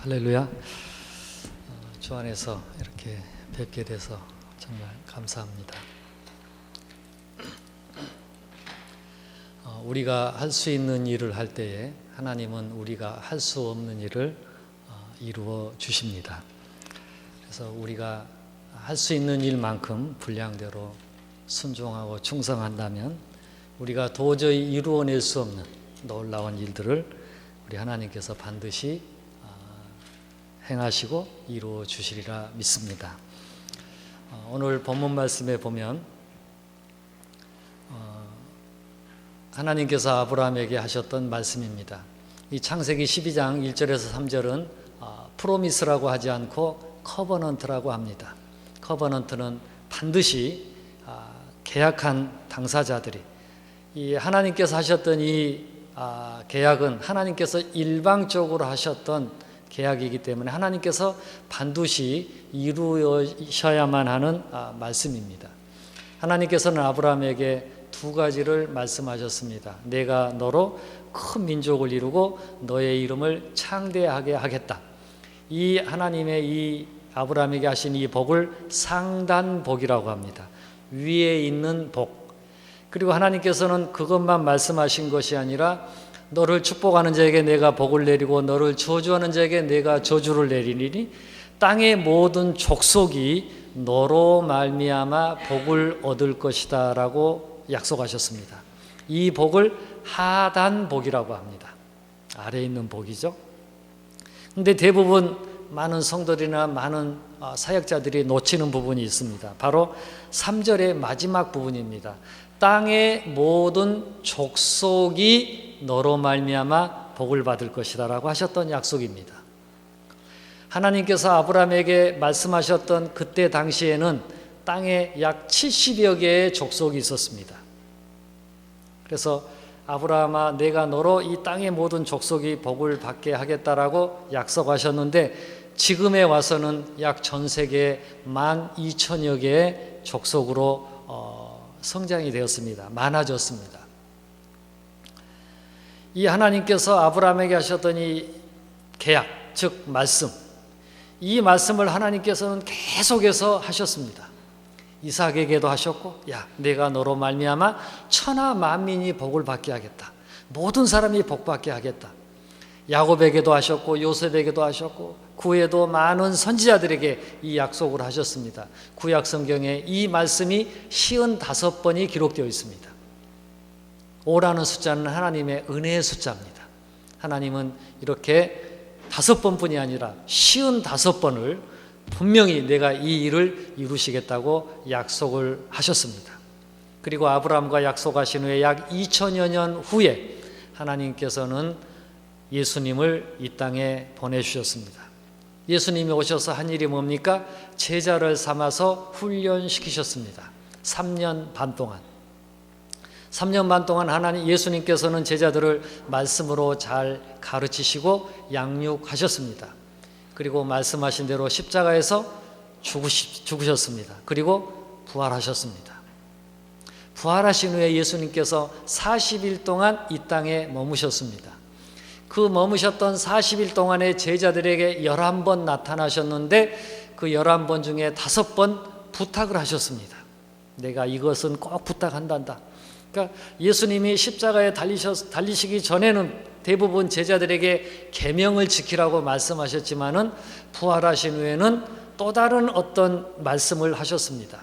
할렐루야. 주 안에서 이렇게 뵙게 돼서 정말 감사합니다. 우리가 할 수 있는 일을 할 때에 하나님은 우리가 할 수 없는 일을 이루어 주십니다. 그래서 우리가 할 수 있는 일만큼 분량대로 순종하고 충성한다면 우리가 도저히 이루어낼 수 없는 놀라운 일들을 우리 하나님께서 반드시 행하시고 이루어 주시리라 믿습니다. 오늘 본문 말씀에 보면 하나님께서 아브라함에게 하셨던 말씀입니다. 이 창세기 12장 1절에서 3절은 프로미스라고 하지 않고 커버넌트라고 합니다. 커버넌트는 반드시 계약한 당사자들이, 이 하나님께서 하셨던 이 계약은 하나님께서 일방적으로 하셨던 계약이기 때문에 하나님께서 반드시 이루셔야만 하는 말씀입니다. 하나님께서는 아브라함에게 두 가지를 말씀하셨습니다. 내가 너로 큰 민족을 이루고 너의 이름을 창대하게 하겠다. 이 하나님의 이 아브라함에게 하신 이 복을 상단복이라고 합니다. 위에 있는 복. 그리고 하나님께서는 그것만 말씀하신 것이 아니라 너를 축복하는 자에게 내가 복을 내리고 너를 저주하는 자에게 내가 저주를 내리니 땅의 모든 족속이 너로 말미암아 복을 얻을 것이다 라고 약속하셨습니다. 이 복을 하단복이라고 합니다. 아래에 있는 복이죠. 그런데 대부분 많은 성도들이나 많은 사역자들이 놓치는 부분이 있습니다. 바로 3절의 마지막 부분입니다. 땅의 모든 족속이 너로 말미암아 복을 받을 것이다 라고 하셨던 약속입니다. 하나님께서 아브라함에게 말씀하셨던 그때 당시에는 땅에 약 70여 개의 족속이 있었습니다. 그래서 아브라함아 내가 너로 이 땅의 모든 족속이 복을 받게 하겠다라고 약속하셨는데 지금에 와서는 약 전 세계 12,000여 개의 족속으로 성장이 되었습니다. 많아졌습니다. 이 하나님께서 아브라함에게 하셨던 이 계약, 즉 말씀, 이 말씀을 하나님께서는 계속해서 하셨습니다. 이삭에게도 하셨고, 야, 내가 너로 말미암아 천하 만민이 복을 받게 하겠다. 모든 사람이 복 받게 하겠다. 야곱에게도 하셨고 요셉에게도 하셨고 그 후에도 많은 선지자들에게 이 약속을 하셨습니다. 구약 성경에 이 말씀이 55번이 기록되어 있습니다. 5라는 숫자는 하나님의 은혜의 숫자입니다. 하나님은 이렇게 5번뿐이 아니라 55번을 분명히 내가 이 일을 이루시겠다고 약속을 하셨습니다. 그리고 아브라함과 약속하신 후에 약 2000여 년 후에 하나님께서는 예수님을 이 땅에 보내주셨습니다. 예수님이 오셔서 한 일이 뭡니까? 제자를 삼아서 훈련시키셨습니다. 3년 반 동안. 3년 반 동안 예수님께서는 제자들을 말씀으로 잘 가르치시고 양육하셨습니다. 그리고 말씀하신 대로 십자가에서 죽으셨습니다. 그리고 부활하셨습니다. 부활하신 후에 예수님께서 40일 동안 이 땅에 머무셨습니다. 그 머무셨던 40일 동안에 제자들에게 11번 나타나셨는데 그 11번 중에 5번 부탁을 하셨습니다. 내가 이것은 꼭 부탁한단다. 그러니까 예수님이 십자가에 달리시기 전에는 대부분 제자들에게 계명을 지키라고 말씀하셨지만은 부활하신 후에는 또 다른 어떤 말씀을 하셨습니다.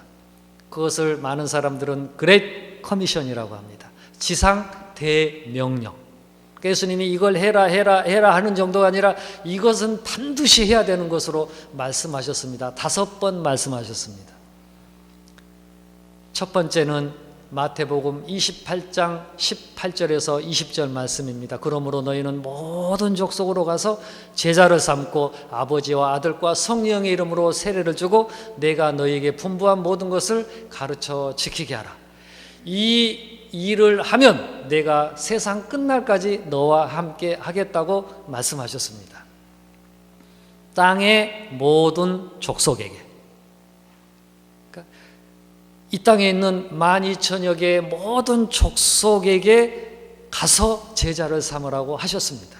그것을 많은 사람들은 그레이트 커미션이라고 합니다. 지상 대명령. 예수님이 이걸 해라 하는 정도가 아니라 이것은 반드시 해야 되는 것으로 말씀하셨습니다. 5번 말씀하셨습니다. 첫 번째는 마태복음 28장 18절에서 20절 말씀입니다. 그러므로 너희는 모든 족속으로 가서 제자를 삼고 아버지와 아들과 성령의 이름으로 세례를 주고 내가 너희에게 분부한 모든 것을 가르쳐 지키게 하라. 이 일을 하면 내가 세상 끝날까지 너와 함께 하겠다고 말씀하셨습니다. 땅의 모든 족속에게, 그러니까 이 땅에 있는 12,000여 개의 모든 족속에게 가서 제자를 삼으라고 하셨습니다.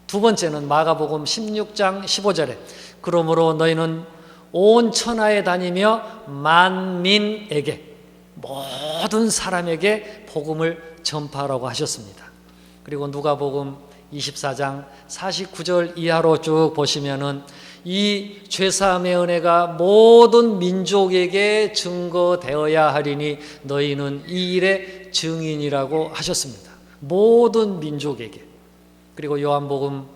두 번째는 마가복음 16장 15절에 그러므로 너희는 온 천하에 다니며 만민에게 모든 사람에게 복음을 전파하라고 하셨습니다. 그리고 누가복음 24장 49절 이하로 쭉 보시면은 이 죄사함의 은혜가 모든 민족에게 증거되어야 하리니 너희는 이 일의 증인이라고 하셨습니다. 모든 민족에게. 그리고 요한복음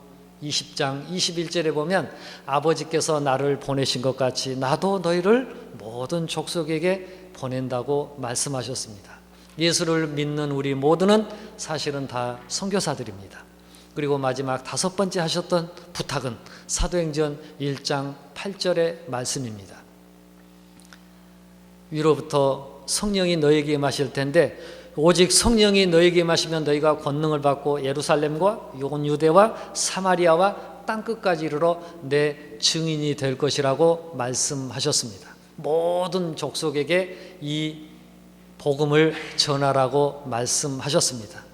20장 21절에 보면 아버지께서 나를 보내신 것 같이 나도 너희를 모든 족속에게 보낸다고 말씀하셨습니다. 예수를 믿는 우리 모두는 사실은 다 선교사들입니다. 그리고 마지막 다섯 번째 하셨던 부탁은 사도행전 1장 8절의 말씀입니다. 위로부터 성령이 너에게 임하실 텐데 오직 성령이 너에게 임하시면 너희가 권능을 받고 예루살렘과 온 유대와 사마리아와 땅끝까지 이르러 내 증인이 될 것이라고 말씀하셨습니다. 모든 족속에게 이 복음을 전하라고 말씀하셨습니다.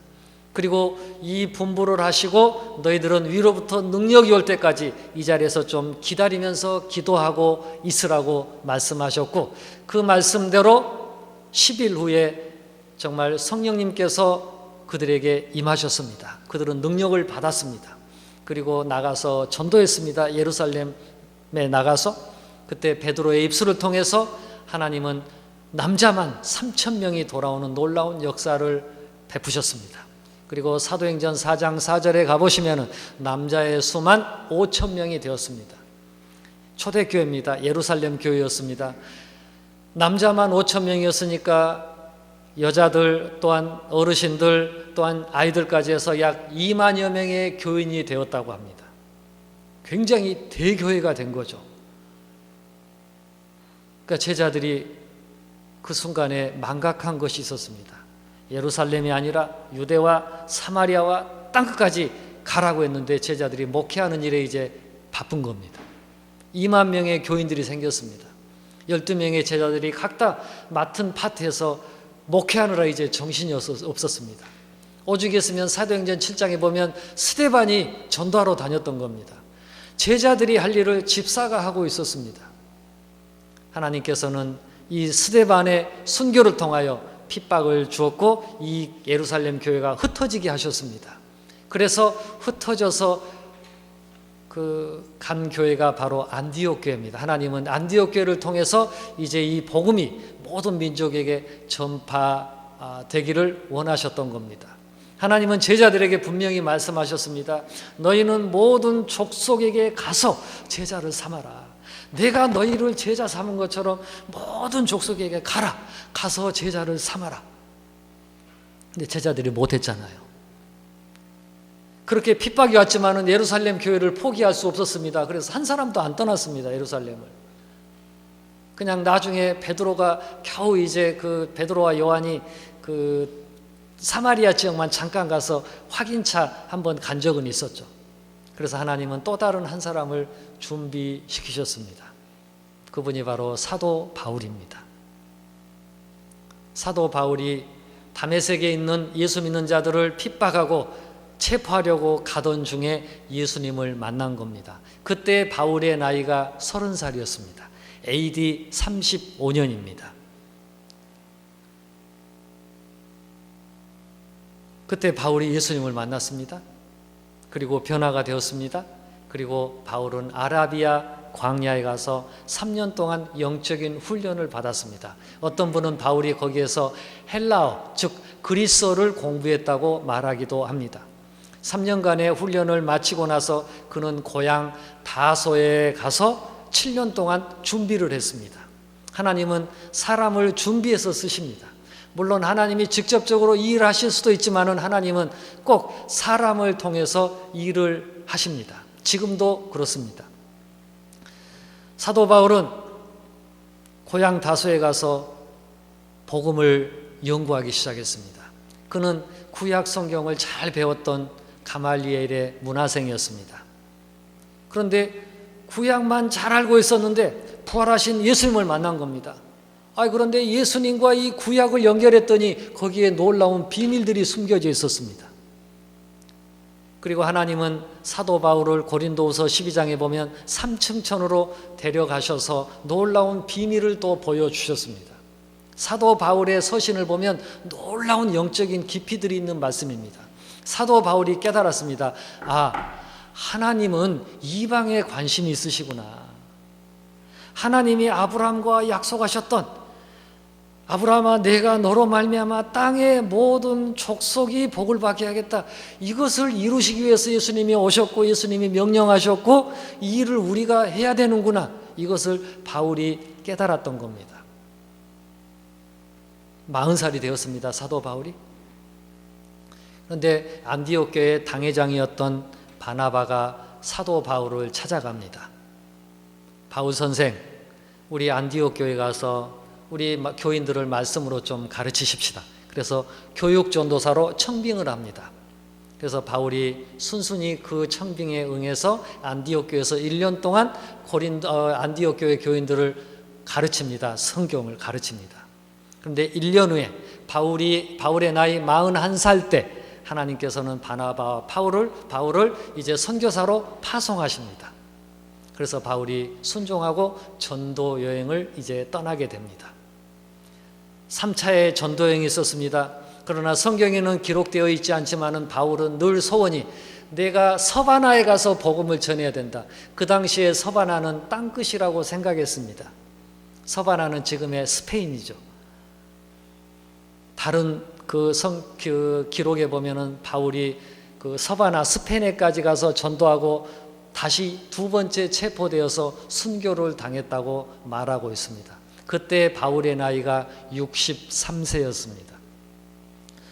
그리고 이 분부를 하시고 너희들은 위로부터 능력이 올 때까지 이 자리에서 좀 기다리면서 기도하고 있으라고 말씀하셨고 그 말씀대로 10일 후에 정말 성령님께서 그들에게 임하셨습니다. 그들은 능력을 받았습니다. 그리고 나가서 전도했습니다. 예루살렘에 나가서 그때 베드로의 입술을 통해서 하나님은 남자만 3,000명이 돌아오는 놀라운 역사를 베푸셨습니다. 그리고 사도행전 4장 4절에 가보시면 남자의 수만 5,000명이 되었습니다. 초대교회입니다. 예루살렘 교회였습니다. 남자만 5,000명이었으니까 여자들 또한 어르신들 또한 아이들까지 해서 약 2만여 명의 교인이 되었다고 합니다. 굉장히 대교회가 된 거죠. 그러니까 제자들이 그 순간에 망각한 것이 있었습니다. 예루살렘이 아니라 유대와 사마리아와 땅끝까지 가라고 했는데 제자들이 목회하는 일에 이제 바쁜 겁니다. 2만 명의 교인들이 생겼습니다. 12명의 제자들이 각자 맡은 파트에서 목회하느라 이제 정신이 없었습니다. 오죽했으면 사도행전 7장에 보면 스데반이 전도하러 다녔던 겁니다. 제자들이 할 일을 집사가 하고 있었습니다. 하나님께서는 이 스데반의 순교를 통하여 핍박을 주었고 이 예루살렘 교회가 흩어지게 하셨습니다. 그래서 흩어져서 간 교회가 바로 안디옥 교회입니다. 하나님은 안디옥 교회를 통해서 이제 이 복음이 모든 민족에게 전파되기를 원하셨던 겁니다. 하나님은 제자들에게 분명히 말씀하셨습니다. 너희는 모든 족속에게 가서 제자를 삼아라. 내가 너희를 제자 삼은 것처럼 모든 족속에게 가서 제자를 삼아라. 근데 제자들이 못했잖아요. 그렇게 핍박이 왔지만은 예루살렘 교회를 포기할 수 없었습니다. 그래서 한 사람도 안 떠났습니다. 예루살렘을. 그냥 나중에 베드로가 겨우 이제 베드로와 요한이 사마리아 지역만 잠깐 가서 확인차 한번 간 적은 있었죠. 그래서 하나님은 또 다른 한 사람을 준비시키셨습니다. 그분이 바로 사도 바울입니다. 사도 바울이 다메섹에 있는 예수 믿는 자들을 핍박하고 체포하려고 가던 중에 예수님을 만난 겁니다. 그때 바울의 나이가 30살이었습니다. AD 35년입니다. 그때 바울이 예수님을 만났습니다. 그리고 변화가 되었습니다. 그리고 바울은 아라비아 광야에 가서 3년 동안 영적인 훈련을 받았습니다. 어떤 분은 바울이 거기에서 헬라어, 즉 그리스어를 공부했다고 말하기도 합니다. 3년간의 훈련을 마치고 나서 그는 고향 다소에 가서 7년 동안 준비를 했습니다. 하나님은 사람을 준비해서 쓰십니다. 물론 하나님이 직접적으로 일하실 수도 있지만은 하나님은 꼭 사람을 통해서 일을 하십니다. 지금도 그렇습니다. 사도 바울은 고향 다소에 가서 복음을 연구하기 시작했습니다. 그는 구약 성경을 잘 배웠던 가말리엘의 문화생이었습니다. 그런데 구약만 잘 알고 있었는데 부활하신 예수님을 만난 겁니다. 그런데 예수님과 이 구약을 연결했더니 거기에 놀라운 비밀들이 숨겨져 있었습니다. 그리고 하나님은 사도 바울을 고린도후서 12장에 보면 삼층천으로 데려가셔서 놀라운 비밀을 또 보여주셨습니다. 사도 바울의 서신을 보면 놀라운 영적인 깊이들이 있는 말씀입니다. 사도 바울이 깨달았습니다. 하나님은 이방에 관심이 있으시구나. 하나님이 아브라함과 약속하셨던, 아브라함아 내가 너로 말미암아 땅의 모든 족속이 복을 받게 하겠다, 이것을 이루시기 위해서 예수님이 오셨고 예수님이 명령하셨고 이 일을 우리가 해야 되는구나, 이것을 바울이 깨달았던 겁니다. 40살이 되었습니다, 사도 바울이. 그런데 안디옥 교회 당회장이었던 바나바가 사도 바울을 찾아갑니다. 바울 선생, 우리 안디옥 교회 가서 우리 교인들을 말씀으로 좀 가르치십시다. 그래서 교육 전도사로 청빙을 합니다. 그래서 바울이 순순히 그 청빙에 응해서 안디옥 교회에서 1년 동안 안디옥 교회 교인들을 가르칩니다. 성경을 가르칩니다. 그런데 1년 후에 바울의 나이 41살 때 하나님께서는 바나바와 바울을 이제 선교사로 파송하십니다. 그래서 바울이 순종하고 전도 여행을 이제 떠나게 됩니다. 3차의 전도 여행이 있었습니다. 그러나 성경에는 기록되어 있지 않지만은 바울은 늘 소원이, 내가 서바나에 가서 복음을 전해야 된다. 그 당시에 서바나는 땅끝이라고 생각했습니다. 서바나는 지금의 스페인이죠. 다른 그 기록에 보면은 바울이 그 서바나 스페인에까지 가서 전도하고 다시 2번째 체포되어서 순교를 당했다고 말하고 있습니다. 그때 바울의 나이가 63세였습니다.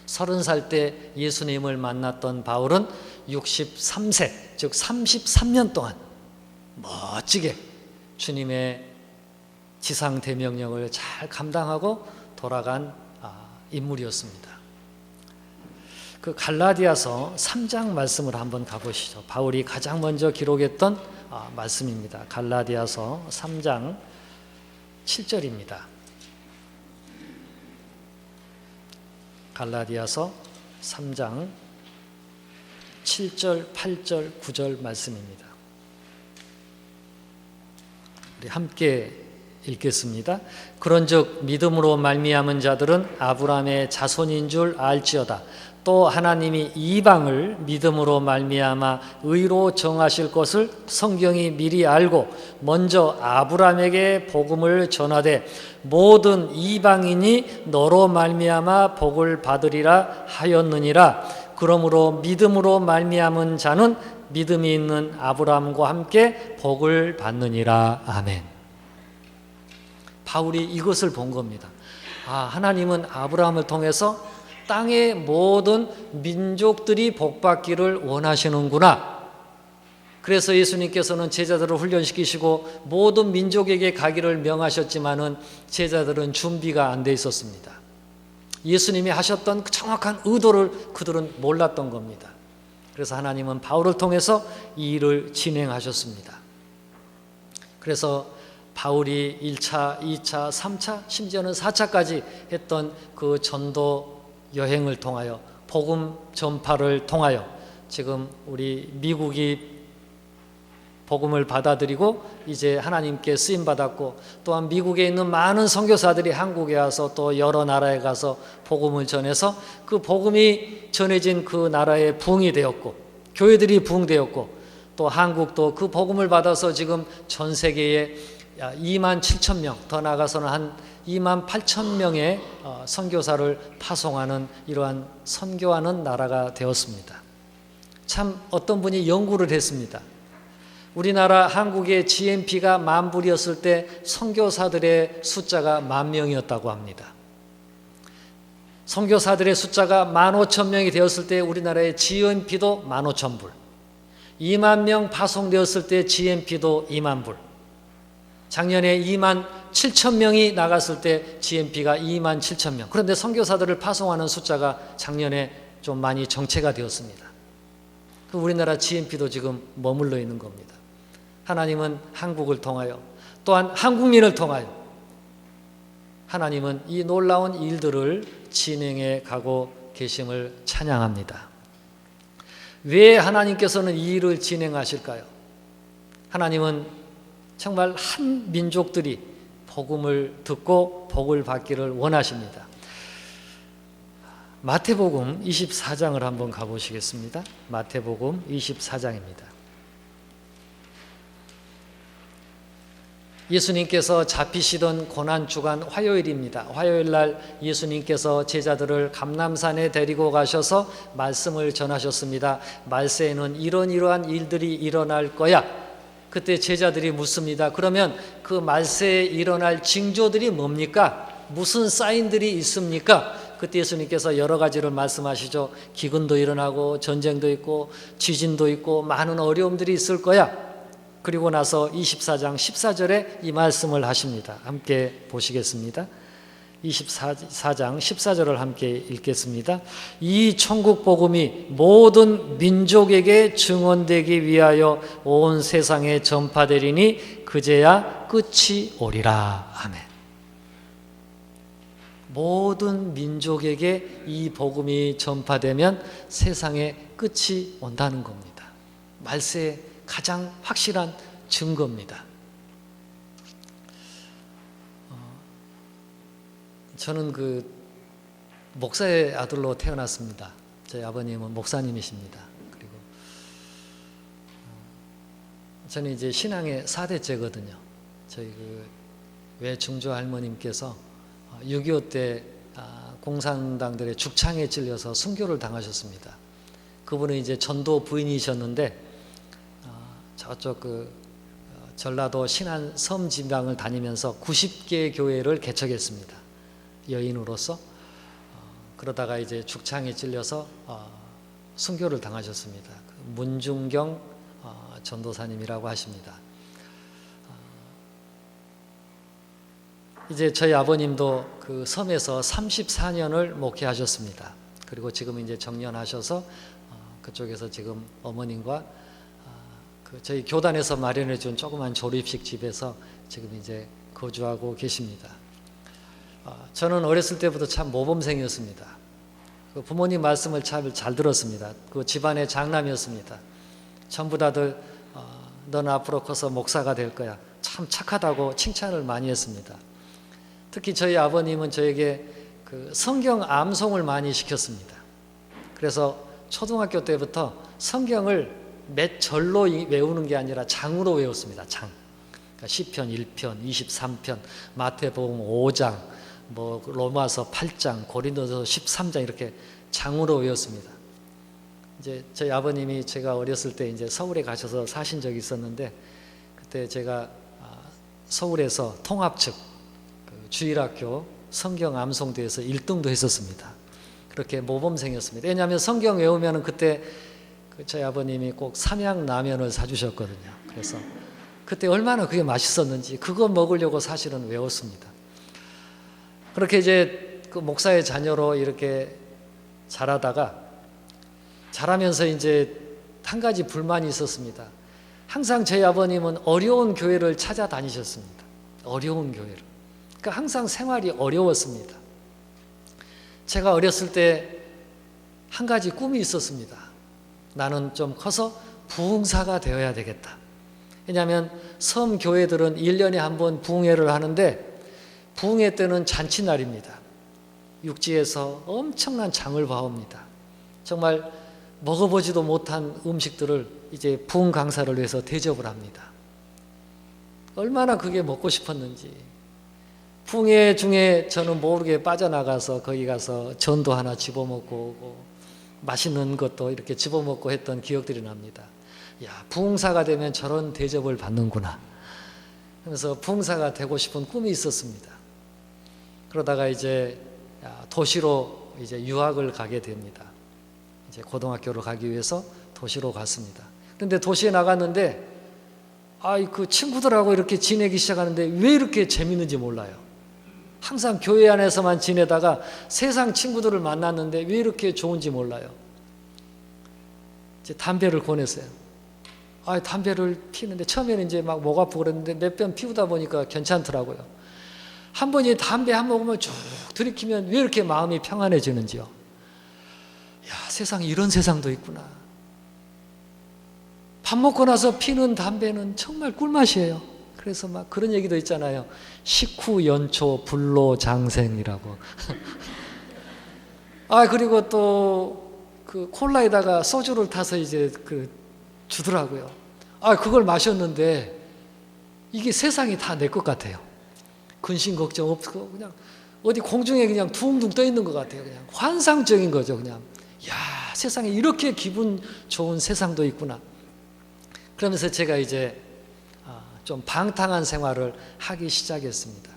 30살 때 예수님을 만났던 바울은 63세, 즉 33년 동안 멋지게 주님의 지상 대명령을 잘 감당하고 돌아간 인물이었습니다. 그 갈라디아서 3장 말씀을 한번 가보시죠. 바울이 가장 먼저 기록했던 말씀입니다. 갈라디아서 3장 7절입니다. 갈라디아서 3장 7절, 8절, 9절 말씀입니다. 우리 함께 읽겠습니다. 그런즉 믿음으로 말미암은 자들은 아브라함의 자손인 줄 알지어다. 또 하나님이 이방을 믿음으로 말미암아 의로 정하실 것을 성경이 미리 알고 먼저 아브라함에게 복음을 전하되 모든 이방인이 너로 말미암아 복을 받으리라 하였느니라. 그러므로 믿음으로 말미암은 자는 믿음이 있는 아브라함과 함께 복을 받느니라. 아멘. 바울이 이것을 본 겁니다. 하나님은 아브라함을 통해서 땅의 모든 민족들이 복받기를 원하시는구나. 그래서 예수님께서는 제자들을 훈련시키시고 모든 민족에게 가기를 명하셨지만은 제자들은 준비가 안 돼 있었습니다. 예수님이 하셨던 그 정확한 의도를 그들은 몰랐던 겁니다. 그래서 하나님은 바울을 통해서 이 일을 진행하셨습니다. 그래서 바울이 1차, 2차, 3차, 심지어는 4차까지 했던 그 전도 여행을 통하여, 복음 전파를 통하여 지금 우리 미국이 복음을 받아들이고 이제 하나님께 쓰임받았고, 또한 미국에 있는 많은 선교사들이 한국에 와서 또 여러 나라에 가서 복음을 전해서 그 복음이 전해진 그 나라에 부흥이 되었고, 교회들이 부흥되었고, 또 한국도 그 복음을 받아서 지금 전 세계에 2만 7천 명, 더 나아가서는 한 2만 8천 명의 선교사를 파송하는 이러한 선교하는 나라가 되었습니다. 참 어떤 분이 연구를 했습니다. 우리나라 한국의 GNP가 10,000불이었을 때 선교사들의 숫자가 10,000명이었다고 합니다. 선교사들의 숫자가 15,000명이 되었을 때 우리나라의 GNP도 15,000불, 2만 명 파송되었을 때 GNP도 2만 불, 작년에 2만 7천 명이 나갔을 때 GNP가 2만 7천 명. 그런데 선교사들을 파송하는 숫자가 작년에 좀 많이 정체가 되었습니다. 우리나라 GNP도 지금 머물러 있는 겁니다. 하나님은 한국을 통하여, 또한 한국민을 통하여 하나님은 이 놀라운 일들을 진행해 가고 계심을 찬양합니다. 왜 하나님께서는 이 일을 진행하실까요? 하나님은 정말 한 민족들이 복음을 듣고 복을 받기를 원하십니다. 마태복음 24장을 한번 가보시겠습니다. 마태복음 24장입니다. 예수님께서 잡히시던 고난주간 화요일입니다. 화요일날 예수님께서 제자들을 감람산에 데리고 가셔서 말씀을 전하셨습니다. 말세에는 이러한 일들이 일어날 거야. 그때 제자들이 묻습니다. 그러면 그 말세에 일어날 징조들이 뭡니까? 무슨 사인들이 있습니까? 그때 예수님께서 여러 가지를 말씀하시죠. 기근도 일어나고 전쟁도 있고 지진도 있고 많은 어려움들이 있을 거야. 그리고 나서 24장 14절에 이 말씀을 하십니다. 함께 보시겠습니다. 24장 14절을 함께 읽겠습니다. 이 천국 복음이 모든 민족에게 증언되기 위하여 온 세상에 전파되리니 그제야 끝이 오리라. 아멘. 모든 민족에게 이 복음이 전파되면 세상에 끝이 온다는 겁니다. 말세의 가장 확실한 증거입니다. 저는 그 목사의 아들로 태어났습니다. 저희 아버님은 목사님이십니다. 그리고 저는 이제 신앙의 4대째거든요. 저희 그 외중조 할머님께서 6.25 때 공산당들의 죽창에 찔려서 순교를 당하셨습니다. 그분은 이제 전도 부인이셨는데 저쪽 그 전라도 신안 섬 지방을 다니면서 90개 교회를 개척했습니다. 여인으로서. 그러다가 이제 죽창에 찔려서 순교를 당하셨습니다. 문중경 전도사님이라고 하십니다. 이제 저희 아버님도 그 섬에서 34년을 목회하셨습니다. 그리고 지금 이제 정년하셔서 그쪽에서 지금 어머님과 저희 교단에서 마련해 준 조그만 조립식 집에서 지금 이제 거주하고 계십니다. 저는 어렸을 때부터 참 모범생이었습니다. 그 부모님 말씀을 참 잘 들었습니다. 그 집안의 장남이었습니다. 전부 다들 너는 앞으로 커서 목사가 될 거야. 참 착하다고 칭찬을 많이 했습니다. 특히 저희 아버님은 저에게 그 성경 암송을 많이 시켰습니다. 그래서 초등학교 때부터 성경을 몇 절로 외우는 게 아니라 장으로 외웠습니다. 장. 그러니까 시편 1편, 23편, 마태복음 5장, 뭐 로마서 8장, 고린도서 13장 이렇게 장으로 외웠습니다. 이제 저희 아버님이 제가 어렸을 때 이제 서울에 가셔서 사신 적이 있었는데 그때 제가 서울에서 통합 측 주일학교 성경 암송대회에서 1등도 했었습니다. 그렇게 모범생이었습니다. 왜냐하면 성경 외우면 그때 저희 아버님이 꼭 삼양라면을 사주셨거든요. 그래서 그때 얼마나 그게 맛있었는지 그거 먹으려고 사실은 외웠습니다. 그렇게 이제 그 목사의 자녀로 이렇게 자라면서 이제 한 가지 불만이 있었습니다. 항상 저희 아버님은 어려운 교회를 찾아다니셨습니다. 어려운 교회를. 그러니까 항상 생활이 어려웠습니다. 제가 어렸을 때 한 가지 꿈이 있었습니다. 나는 좀 커서 부흥사가 되어야 되겠다. 왜냐하면 섬 교회들은 1년에 한 번 부흥회를 하는데 부흥회 때는 잔치날입니다. 육지에서 엄청난 장을 봐옵니다. 정말 먹어보지도 못한 음식들을 이제 부흥 강사를 위해서 대접을 합니다. 얼마나 그게 먹고 싶었는지. 부흥회 중에 저는 모르게 빠져나가서 거기 가서 전도 하나 집어먹고 오고 맛있는 것도 이렇게 집어먹고 했던 기억들이 납니다. 야, 부흥사가 되면 저런 대접을 받는구나. 그래서 부흥사가 되고 싶은 꿈이 있었습니다. 그러다가 이제 도시로 이제 유학을 가게 됩니다. 이제 고등학교를 가기 위해서 도시로 갔습니다. 그런데 도시에 나갔는데 그 친구들하고 이렇게 지내기 시작하는데 왜 이렇게 재밌는지 몰라요. 항상 교회 안에서만 지내다가 세상 친구들을 만났는데 왜 이렇게 좋은지 몰라요. 이제 담배를 권했어요. 담배를 피우는데 처음에는 이제 막 목 아프고 그랬는데 몇 번 피우다 보니까 괜찮더라고요. 한 번이 담배 한 모금을 쭉 들이키면 왜 이렇게 마음이 평안해지는지요. 야, 세상에 이런 세상도 있구나. 밥 먹고 나서 피는 담배는 정말 꿀맛이에요. 그래서 막 그런 얘기도 있잖아요. 식후 연초 불로장생이라고. 그리고 또 그 콜라에다가 소주를 타서 이제 주더라고요. 그걸 마셨는데 이게 세상이 다 내 것 같아요. 근심 걱정 없고 그냥 어디 공중에 그냥 둥둥 떠 있는 것 같아요. 그냥 환상적인 거죠. 그냥 세상에 이렇게 기분 좋은 세상도 있구나. 그러면서 제가 이제 좀 방탕한 생활을 하기 시작했습니다.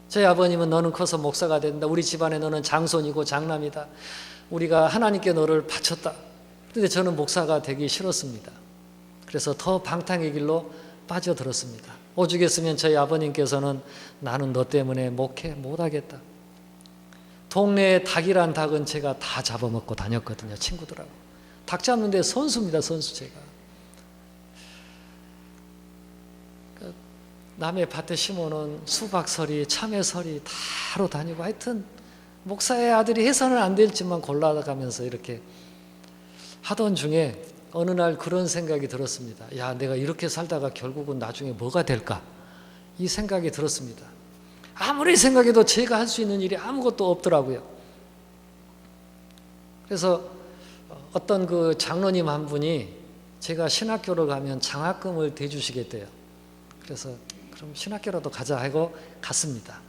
저희 아버님은 너는 커서 목사가 된다. 우리 집안에 너는 장손이고 장남이다. 우리가 하나님께 너를 바쳤다. 그런데 저는 목사가 되기 싫었습니다. 그래서 더 방탕의 길로 빠져들었습니다. 오죽했으면 저희 아버님께서는 나는 너 때문에 목회 못하겠다. 동네에 닭이란 닭은 제가 다 잡아먹고 다녔거든요. 친구들하고. 닭 잡는데 선수입니다. 선수 제가. 남의 밭에 심어놓은 수박서리, 참외서리 다 하러 다니고 하여튼 목사의 아들이 해서는 안 될지만 골라가면서 이렇게 하던 중에 어느 날 그런 생각이 들었습니다. 내가 이렇게 살다가 결국은 나중에 뭐가 될까? 이 생각이 들었습니다. 아무리 생각해도 제가 할 수 있는 일이 아무것도 없더라고요. 그래서 어떤 그 장로님 한 분이 제가 신학교를 가면 장학금을 대주시겠대요. 그래서 그럼 신학교라도 가자 하고 갔습니다.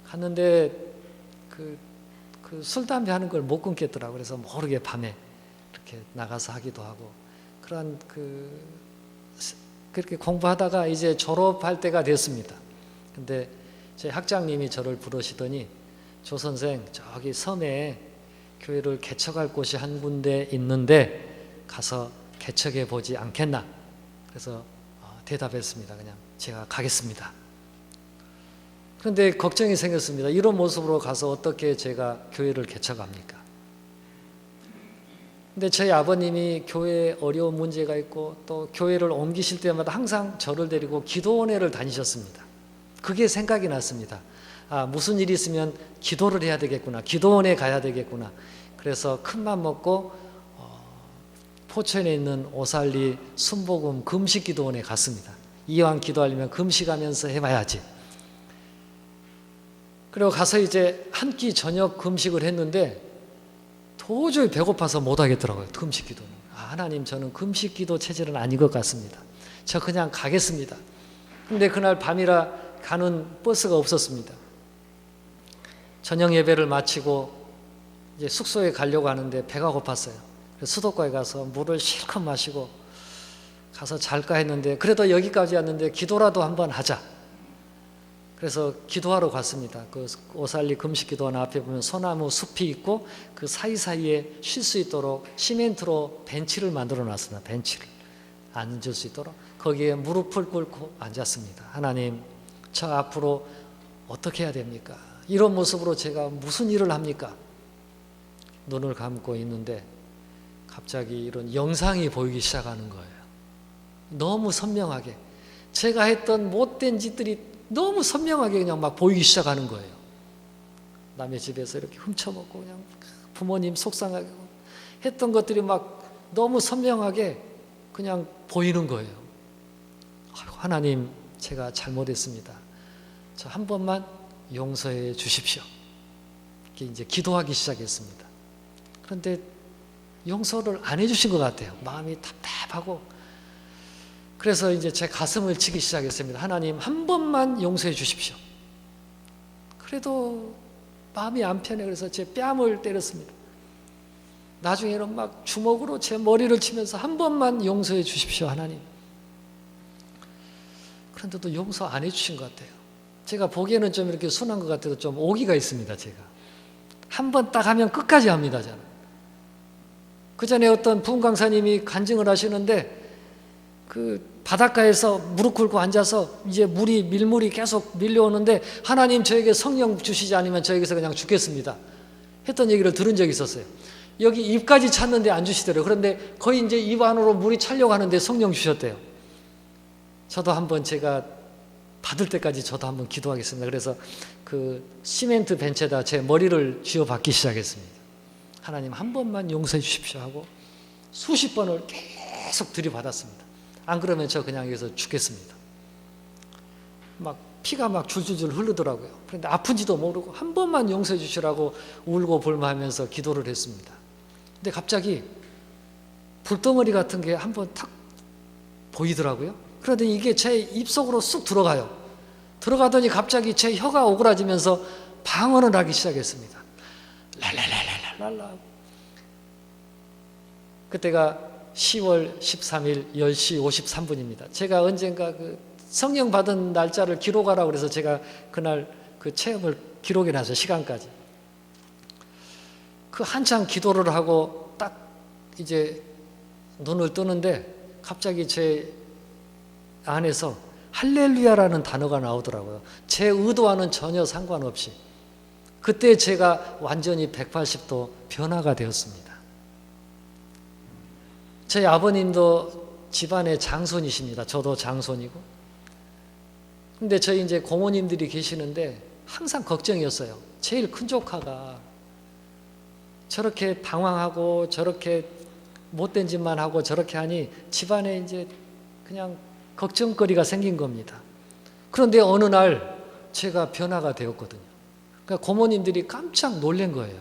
갔는데 술, 담배 하는 걸 못 끊겠더라고요. 그래서 모르게 밤에 이렇게 나가서 하기도 하고 그렇게 공부하다가 이제 졸업할 때가 됐습니다. 근데 제 학장님이 저를 부르시더니 조 선생 저기 섬에 교회를 개척할 곳이 한 군데 있는데 가서 개척해 보지 않겠나? 그래서 대답했습니다. 그냥 제가 가겠습니다. 그런데 걱정이 생겼습니다. 이런 모습으로 가서 어떻게 제가 교회를 개척합니까? 근데 저희 아버님이 교회에 어려운 문제가 있고 또 교회를 옮기실 때마다 항상 저를 데리고 기도원회를 다니셨습니다. 그게 생각이 났습니다. 무슨 일이 있으면 기도를 해야 되겠구나. 기도원에 가야 되겠구나. 그래서 큰맘 먹고 포천에 있는 오살리 순복음 금식기도원에 갔습니다. 이왕 기도하려면 금식하면서 해봐야지. 그리고 가서 이제 한 끼 저녁 금식을 했는데 도저히 배고파서 못하겠더라고요. 금식기도는. 하나님 저는 금식기도 체질은 아닌 것 같습니다. 저 그냥 가겠습니다. 근데 그날 밤이라 가는 버스가 없었습니다. 저녁 예배를 마치고 이제 숙소에 가려고 하는데 배가 고팠어요. 그래서 수도가에 가서 물을 실컷 마시고 가서 잘까 했는데 그래도 여기까지 왔는데 기도라도 한번 하자. 그래서 기도하러 갔습니다. 그 오살리 금식기도원 앞에 보면 소나무 숲이 있고 그 사이사이에 쉴 수 있도록 시멘트로 벤치를 만들어 놨습니다. 벤치를 앉을 수 있도록 거기에 무릎을 꿇고 앉았습니다. 하나님 저 앞으로 어떻게 해야 됩니까? 이런 모습으로 제가 무슨 일을 합니까? 눈을 감고 있는데 갑자기 이런 영상이 보이기 시작하는 거예요. 너무 선명하게 제가 했던 못된 짓들이 너무 선명하게 그냥 막 보이기 시작하는 거예요. 남의 집에서 이렇게 훔쳐먹고 그냥 부모님 속상하게 했던 것들이 막 너무 선명하게 그냥 보이는 거예요. 하나님 제가 잘못했습니다. 저 한 번만 용서해 주십시오. 이렇게 이제 기도하기 시작했습니다. 그런데 용서를 안 해주신 것 같아요. 마음이 답답하고 그래서 이제 제 가슴을 치기 시작했습니다. 하나님 한 번만 용서해 주십시오. 그래도 마음이 안 편해. 그래서 제 뺨을 때렸습니다. 나중에는 막 주먹으로 제 머리를 치면서 한 번만 용서해 주십시오 하나님. 그런데도 용서 안 해주신 것 같아요. 제가 보기에는 좀 이렇게 순한 것 같아도 좀 오기가 있습니다. 제가 한 번 딱 하면 끝까지 합니다. 저는. 그 전에 어떤 부흥 강사님이 간증을 하시는데 그 바닷가에서 무릎 꿇고 앉아서 이제 밀물이 계속 밀려오는데 하나님 저에게 성령 주시지 않으면 저에게서 그냥 죽겠습니다 했던 얘기를 들은 적이 있었어요. 여기 입까지 찼는데 안 주시더래요. 그런데 거의 이제 입 안으로 물이 차려고 하는데 성령 주셨대요. 저도 한번 제가 받을 때까지 저도 한번 기도하겠습니다. 그래서 그 시멘트 벤치에다 제 머리를 쥐어박기 시작했습니다. 하나님 한 번만 용서해 주십시오 하고 수십 번을 계속 들이받았습니다. 안 그러면 저 그냥 여기서 죽겠습니다. 막 피가 막 줄줄줄 흐르더라고요. 그런데 아픈지도 모르고 한 번만 용서해 주시라고 울고 불마하면서 기도를 했습니다. 근데 갑자기 불덩어리 같은 게 한 번 탁 보이더라고요. 그런데 이게 제 입속으로 쑥 들어가요. 들어가더니 갑자기 제 혀가 오그라지면서 방언을 하기 시작했습니다. 랄랄랄랄랄라. 그때가 10월 13일 10시 53분입니다. 제가 언젠가 그 성령 받은 날짜를 기록하라고 그래서 제가 그날 그 체험을 기록해 놨어요. 시간까지. 그 한참 기도를 하고 딱 이제 눈을 뜨는데 갑자기 제 안에서 할렐루야라는 단어가 나오더라고요. 제 의도와는 전혀 상관없이. 그때 제가 완전히 180도 변화가 되었습니다. 저희 아버님도 집안의 장손이십니다. 저도 장손이고. 근데 저희 이제 고모님들이 계시는데 항상 걱정이었어요. 제일 큰 조카가 저렇게 방황하고 저렇게 못된 짓만 하고 저렇게 하니 집안에 이제 그냥 걱정거리가 생긴 겁니다. 그런데 어느 날 제가 변화가 되었거든요. 그러니까 고모님들이 깜짝 놀란 거예요.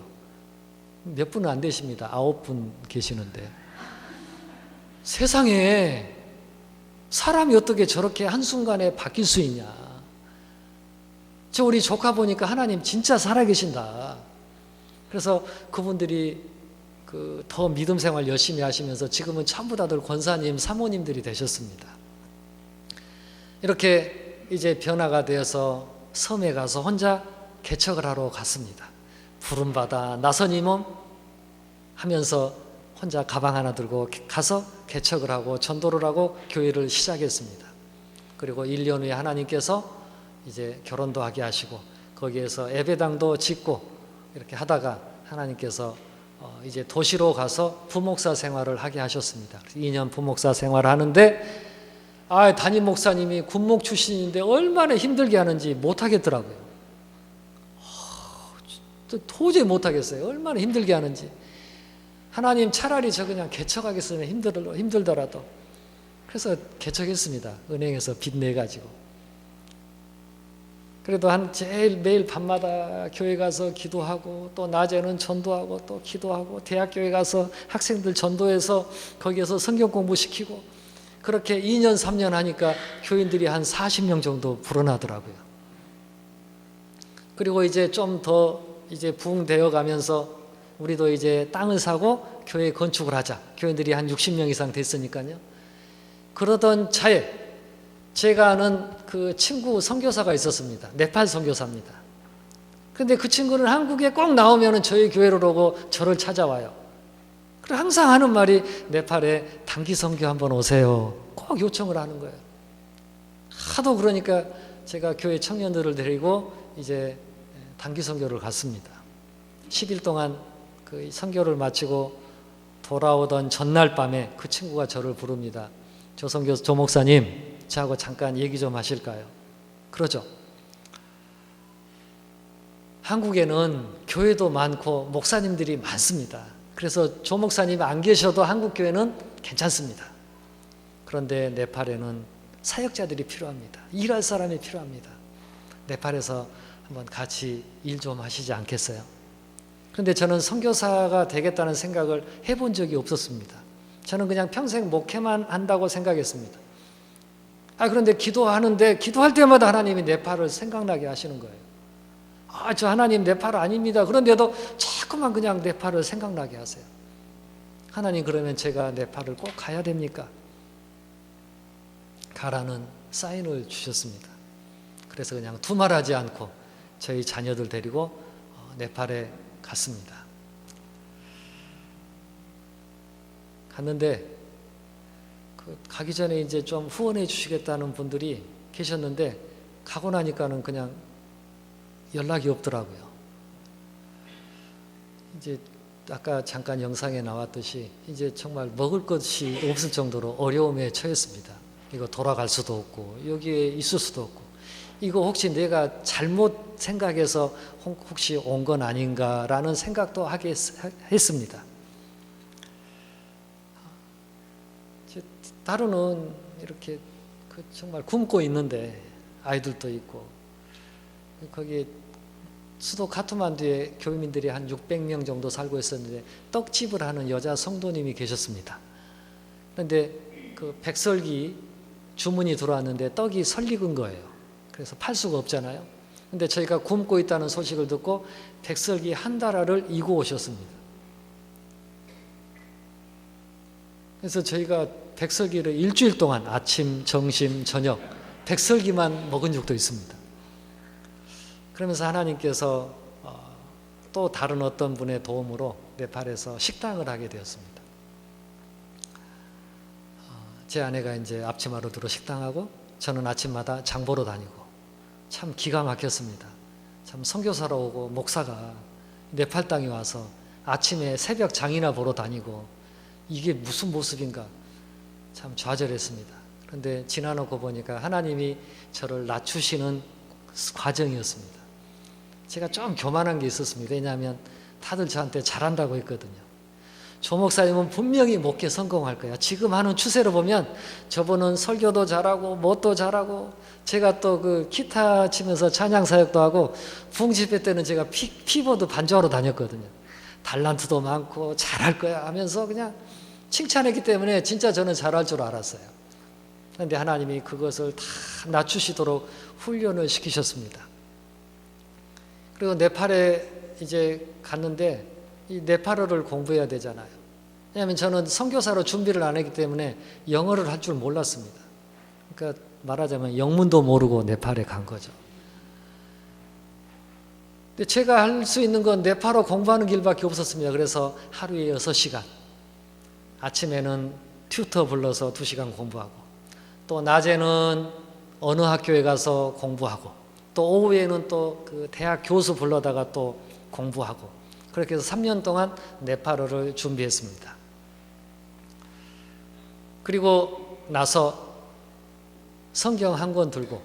몇 분은 안 되십니다. 9분 계시는데. 세상에 사람이 어떻게 저렇게 한순간에 바뀔 수 있냐. 저 우리 조카 보니까 하나님 진짜 살아계신다. 그래서 그분들이 더 믿음 생활 열심히 하시면서 지금은 전부 다들 권사님, 사모님들이 되셨습니다. 이렇게 이제 변화가 되어서 섬에 가서 혼자 개척을 하러 갔습니다. 부름받아 나선이 몸 하면서 혼자 가방 하나 들고 가서 개척을 하고 전도를 하고 교회를 시작했습니다. 그리고 1년 후에 하나님께서 이제 결혼도 하게 하시고 거기에서 예배당도 짓고 이렇게 하다가 하나님께서 이제 도시로 가서 부목사 생활을 하게 하셨습니다. 2년 부목사 생활을 하는데 담임 목사님이 군목 출신인데 얼마나 힘들게 하는지 못하겠더라고요. 도저히 못하겠어요. 얼마나 힘들게 하는지. 하나님 차라리 저 그냥 개척하겠으면 힘들더라도. 그래서 개척했습니다. 은행에서 빚 내가지고. 그래도 제일 매일 밤마다 교회 가서 기도하고 또 낮에는 전도하고 또 기도하고 대학교에 가서 학생들 전도해서 거기에서 성경 공부시키고 그렇게 2년 3년 하니까 교인들이 한 40명 정도 불어나더라고요. 그리고 이제 좀 더 이제 부흥되어 가면서 우리도 이제 땅을 사고 교회 건축을 하자. 교인들이 한 60명 이상 됐으니까요. 그러던 차에 제가 아는 그 친구 선교사가 있었습니다. 네팔 선교사입니다. 그런데 그 친구는 한국에 꼭 나오면 저희 교회로 오고 저를 찾아와요. 그리고 항상 하는 말이 네팔에 단기 선교 한번 오세요. 꼭 요청을 하는 거예요. 하도 그러니까 제가 교회 청년들을 데리고 이제 단기 선교를 갔습니다. 10일 동안 그 선교를 마치고 돌아오던 전날 밤에 그 친구가 저를 부릅니다. 조 목사님, 저하고 잠깐 얘기 좀 하실까요? 그러죠. 한국에는 교회도 많고 목사님들이 많습니다. 그래서 조 목사님이 안 계셔도 한국 교회는 괜찮습니다. 그런데 네팔에는 사역자들이 필요합니다. 일할 사람이 필요합니다. 네팔에서 한번 같이 일 좀 하시지 않겠어요? 그런데 저는 선교사가 되겠다는 생각을 해본 적이 없었습니다. 저는 그냥 평생 목회만 한다고 생각했습니다. 그런데 기도하는데 기도할 때마다 하나님이 네팔을 생각나게 하시는 거예요. 저 하나님 네팔 아닙니다. 그런데도 자꾸만 그냥 네팔을 생각나게 하세요. 하나님 그러면 제가 네팔을 꼭 가야 됩니까? 가라는 사인을 주셨습니다. 그래서 그냥 두말하지 않고 저희 자녀들 데리고 네팔에 갔습니다. 갔는데 가기 전에 이제 좀 후원해 주시겠다는 분들이 계셨는데 가고 나니까는 그냥 연락이 없더라고요. 이제 아까 잠깐 영상에 나왔듯이 이제 정말 먹을 것이 없을 정도로 어려움에 처했습니다. 이거 돌아갈 수도 없고 여기에 있을 수도 없고 이거 혹시 내가 잘못 생각해서 혹시 온 건 아닌가라는 생각도 하게 했습니다. 하루는 이렇게 정말 굶고 있는데 아이들도 있고 거기 수도 카트만두에 교민들이 한 600명 정도 살고 있었는데 떡집을 하는 여자 성도님이 계셨습니다. 그런데 그 백설기 주문이 들어왔는데 떡이 설익은 거예요. 그래서 팔 수가 없잖아요. 근데 저희가 굶고 있다는 소식을 듣고 백설기 한 달알을 이고 오셨습니다. 그래서 저희가 백설기를 일주일 동안 아침, 점심, 저녁 백설기만 먹은 적도 있습니다. 그러면서 하나님께서 또 다른 어떤 분의 도움으로 네팔에서 식당을 하게 되었습니다. 제 아내가 이제 앞치마로 들어 식당하고 저는 아침마다 장 보러 다니고 참 기가 막혔습니다. 참 선교사로 오고 목사가 네팔 땅에 와서 아침에 새벽 장이나 보러 다니고 이게 무슨 모습인가 참 좌절했습니다. 그런데 지나놓고 보니까 하나님이 저를 낮추시는 과정이었습니다. 제가 좀 교만한 게 있었습니다. 왜냐하면 다들 저한테 잘한다고 했거든요. 조 목사님은 분명히 목회 성공할 거야. 지금 하는 추세로 보면 저분은 설교도 잘하고 뭣도 잘하고 제가 또 그 기타 치면서 찬양 사역도 하고 부흥집회 때는 제가 피보드 반주하러 다녔거든요. 달란트도 많고 잘할 거야 하면서 그냥 칭찬했기 때문에 진짜 저는 잘할 줄 알았어요. 그런데 하나님이 그것을 다 낮추시도록 훈련을 시키셨습니다. 그리고 네팔에 이제 갔는데 이 네팔어를 공부해야 되잖아요. 왜냐하면 저는 선교사로 준비를 안 했기 때문에 영어를 할 줄 몰랐습니다. 그러니까 말하자면 영문도 모르고 네팔에 간 거죠. 근데 제가 할 수 있는 건 네팔어 공부하는 길밖에 없었습니다. 그래서 하루에 6시간 아침에는 튜터 불러서 2시간 공부하고 또 낮에는 어느 학교에 가서 공부하고 또 오후에는 또 그 대학 교수 불러다가 또 공부하고 그렇게 해서 3년 동안 네팔어를 준비했습니다. 그리고 나서 성경 한 권 들고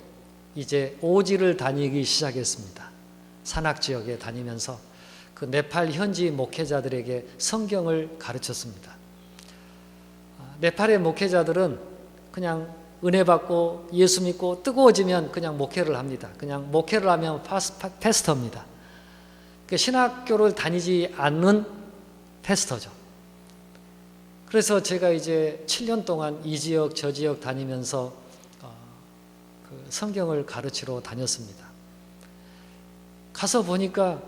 이제 오지를 다니기 시작했습니다. 산악지역에 다니면서 그 네팔 현지 목회자들에게 성경을 가르쳤습니다. 네팔의 목회자들은 그냥 은혜 받고 예수 믿고 뜨거워지면 그냥 목회를 합니다. 그냥 목회를 하면 패스터입니다. 신학교를 다니지 않는 패스터죠. 그래서 제가 이제 7년 동안 이 지역 저 지역 다니면서 그 성경을 가르치러 다녔습니다. 가서 보니까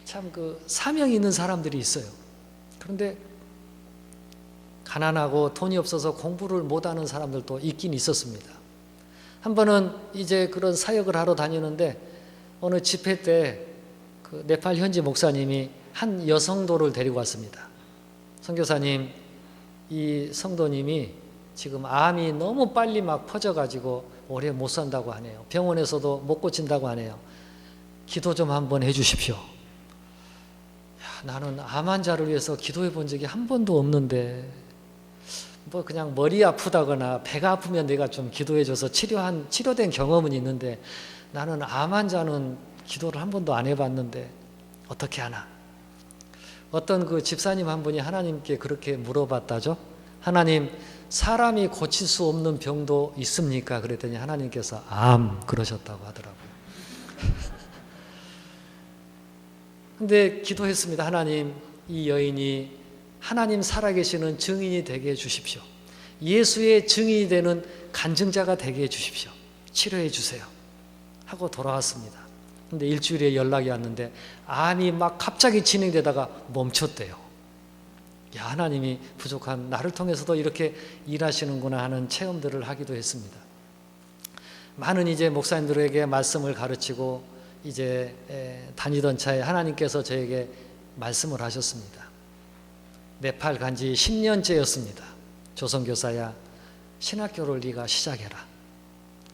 참 그 사명이 있는 사람들이 있어요. 그런데 가난하고 돈이 없어서 공부를 못하는 사람들도 있긴 있었습니다. 한 번은 이제 그런 사역을 하러 다니는데 어느 집회 때 그 네팔 현지 목사님이 한 여성도를 데리고 왔습니다. 선교사님, 이 성도님이 지금 암이 너무 빨리 막 퍼져가지고 오래 못 산다고 하네요. 병원에서도 못 고친다고 하네요. 기도 좀 한번 해주십시오. 나는 암 환자를 위해서 기도해 본 적이 한 번도 없는데 뭐 그냥 머리 아프다거나 배가 아프면 내가 좀 기도해줘서 치료된 경험은 있는데 나는 암 환자는 기도를 한 번도 안 해봤는데 어떻게 하나? 어떤 그 집사님 한 분이 하나님께 그렇게 물어봤다죠. 하나님, 사람이 고칠 수 없는 병도 있습니까? 그랬더니 하나님께서 암 그러셨다고 하더라고요. 근데 기도했습니다. 하나님, 이 여인이 하나님 살아계시는 증인이 되게 해주십시오. 예수의 증인이 되는 간증자가 되게 해주십시오. 치료해 주세요. 하고 돌아왔습니다. 근데 일주일에 연락이 왔는데 암이 막 갑자기 진행되다가 멈췄대요. 야, 하나님이 부족한 나를 통해서도 이렇게 일하시는구나 하는 체험들을 하기도 했습니다. 많은 이제 목사님들에게 말씀을 가르치고 이제 다니던 차에 하나님께서 저에게 말씀을 하셨습니다. 네팔 간지 10년째였습니다. 조선교사야, 신학교를 네가 시작해라.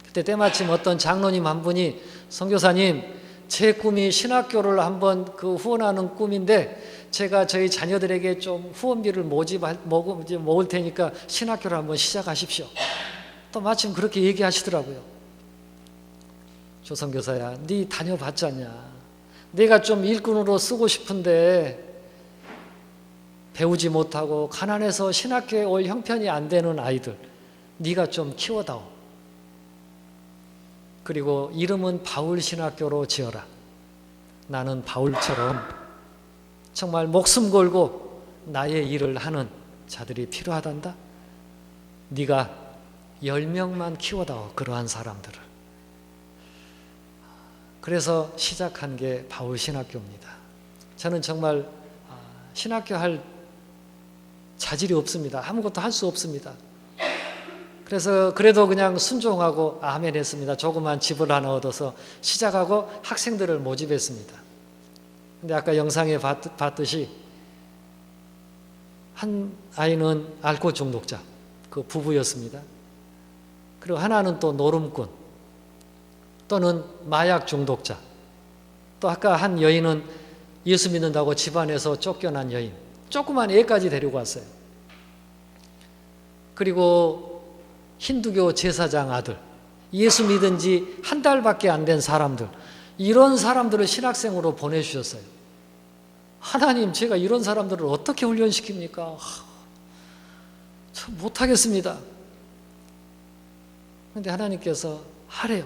그때 때마침 어떤 장로님 한 분이 선교사님, 제 꿈이 신학교를 한번 그 후원하는 꿈인데 제가 저희 자녀들에게 좀 후원비를 모을 테니까 신학교를 한번 시작하십시오. 또 마침 그렇게 얘기하시더라고요. 조선교사야, 네 다녀봤잖냐. 내가 좀 일꾼으로 쓰고 싶은데 배우지 못하고 가난해서 신학교에 올 형편이 안 되는 아이들 네가 좀 키워다오. 그리고 이름은 바울신학교로 지어라. 나는 바울처럼 정말 목숨 걸고 나의 일을 하는 자들이 필요하단다. 네가 10명만 키워다오. 그러한 사람들을. 그래서 시작한 게 바울신학교입니다. 저는 정말 신학교 할 자질이 없습니다. 아무것도 할 수 없습니다. 그래서 그래도 그냥 순종하고 아멘 했습니다. 조그만 집을 하나 얻어서 시작하고 학생들을 모집했습니다. 근데 아까 영상에 봤듯이 한 아이는 알코올 중독자, 그 부부였습니다. 그리고 하나는 또 노름꾼, 또는 마약 중독자, 또 아까 한 여인은 예수 믿는다고 집안에서 쫓겨난 여인, 조그만 애까지 데리고 왔어요. 그리고 힌두교 제사장 아들, 예수 믿은 지 한 달밖에 안 된 사람들, 이런 사람들을 신학생으로 보내주셨어요. 하나님, 제가 이런 사람들을 어떻게 훈련시킵니까? 저 못하겠습니다. 그런데 하나님께서 하래요.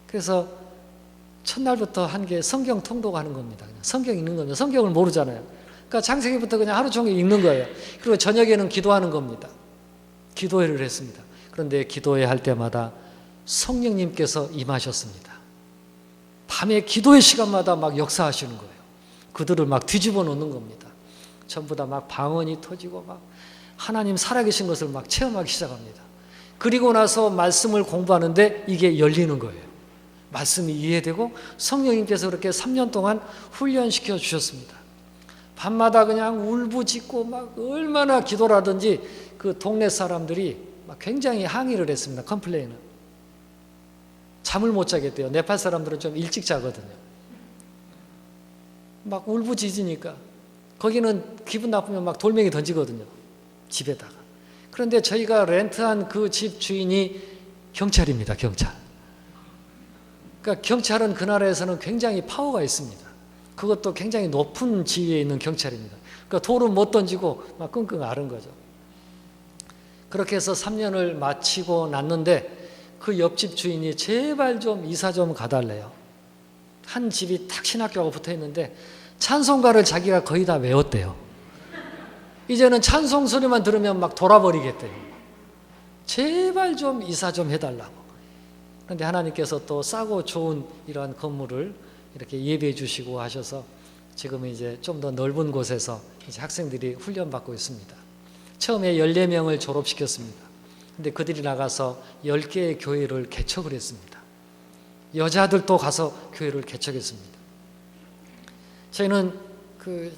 그래서 첫날부터 한 게 성경 통독하는 겁니다. 그냥 성경 읽는 겁니다. 성경을 모르잖아요. 그러니까 창세기부터 그냥 하루 종일 읽는 거예요. 그리고 저녁에는 기도하는 겁니다. 기도회를 했습니다. 그런데 기도회 할 때마다 성령님께서 임하셨습니다. 밤에 기도회 시간마다 막 역사하시는 거예요. 그들을 막 뒤집어 놓는 겁니다. 전부 다 막 방언이 터지고 막 하나님 살아계신 것을 막 체험하기 시작합니다. 그리고 나서 말씀을 공부하는데 이게 열리는 거예요. 말씀이 이해되고 성령님께서 그렇게 3년 동안 훈련시켜 주셨습니다. 밤마다 그냥 울부짖고 막 얼마나 기도를 하든지 그 동네 사람들이 막 굉장히 항의를 했습니다. 컴플레인을. 잠을 못 자겠대요. 네팔 사람들은 좀 일찍 자거든요. 막 울부짖으니까 거기는 기분 나쁘면 막 돌멩이 던지거든요. 집에다가. 그런데 저희가 렌트한 그 집 주인이 경찰입니다. 경찰. 그러니까 경찰은 그 나라에서는 굉장히 파워가 있습니다. 그것도 굉장히 높은 지위에 있는 경찰입니다. 그러니까 돌은 못 던지고 막 끙끙 앓은 거죠. 그렇게 해서 3년을 마치고 났는데 그 옆집 주인이 제발 좀 이사 좀 가달래요. 한 집이 탁 신학교가 붙어 있는데 찬송가를 자기가 거의 다 외웠대요. 이제는 찬송 소리만 들으면 막 돌아버리겠대요. 제발 좀 이사 좀 해달라고. 그런데 하나님께서 또 싸고 좋은 이러한 건물을 이렇게 예배해 주시고 하셔서 지금은 이제 좀 더 넓은 곳에서 이제 학생들이 훈련받고 있습니다. 처음에 14명을 졸업시켰습니다. 근데 그들이 나가서 10개의 교회를 개척을 했습니다. 여자들도 가서 교회를 개척했습니다. 저희는 그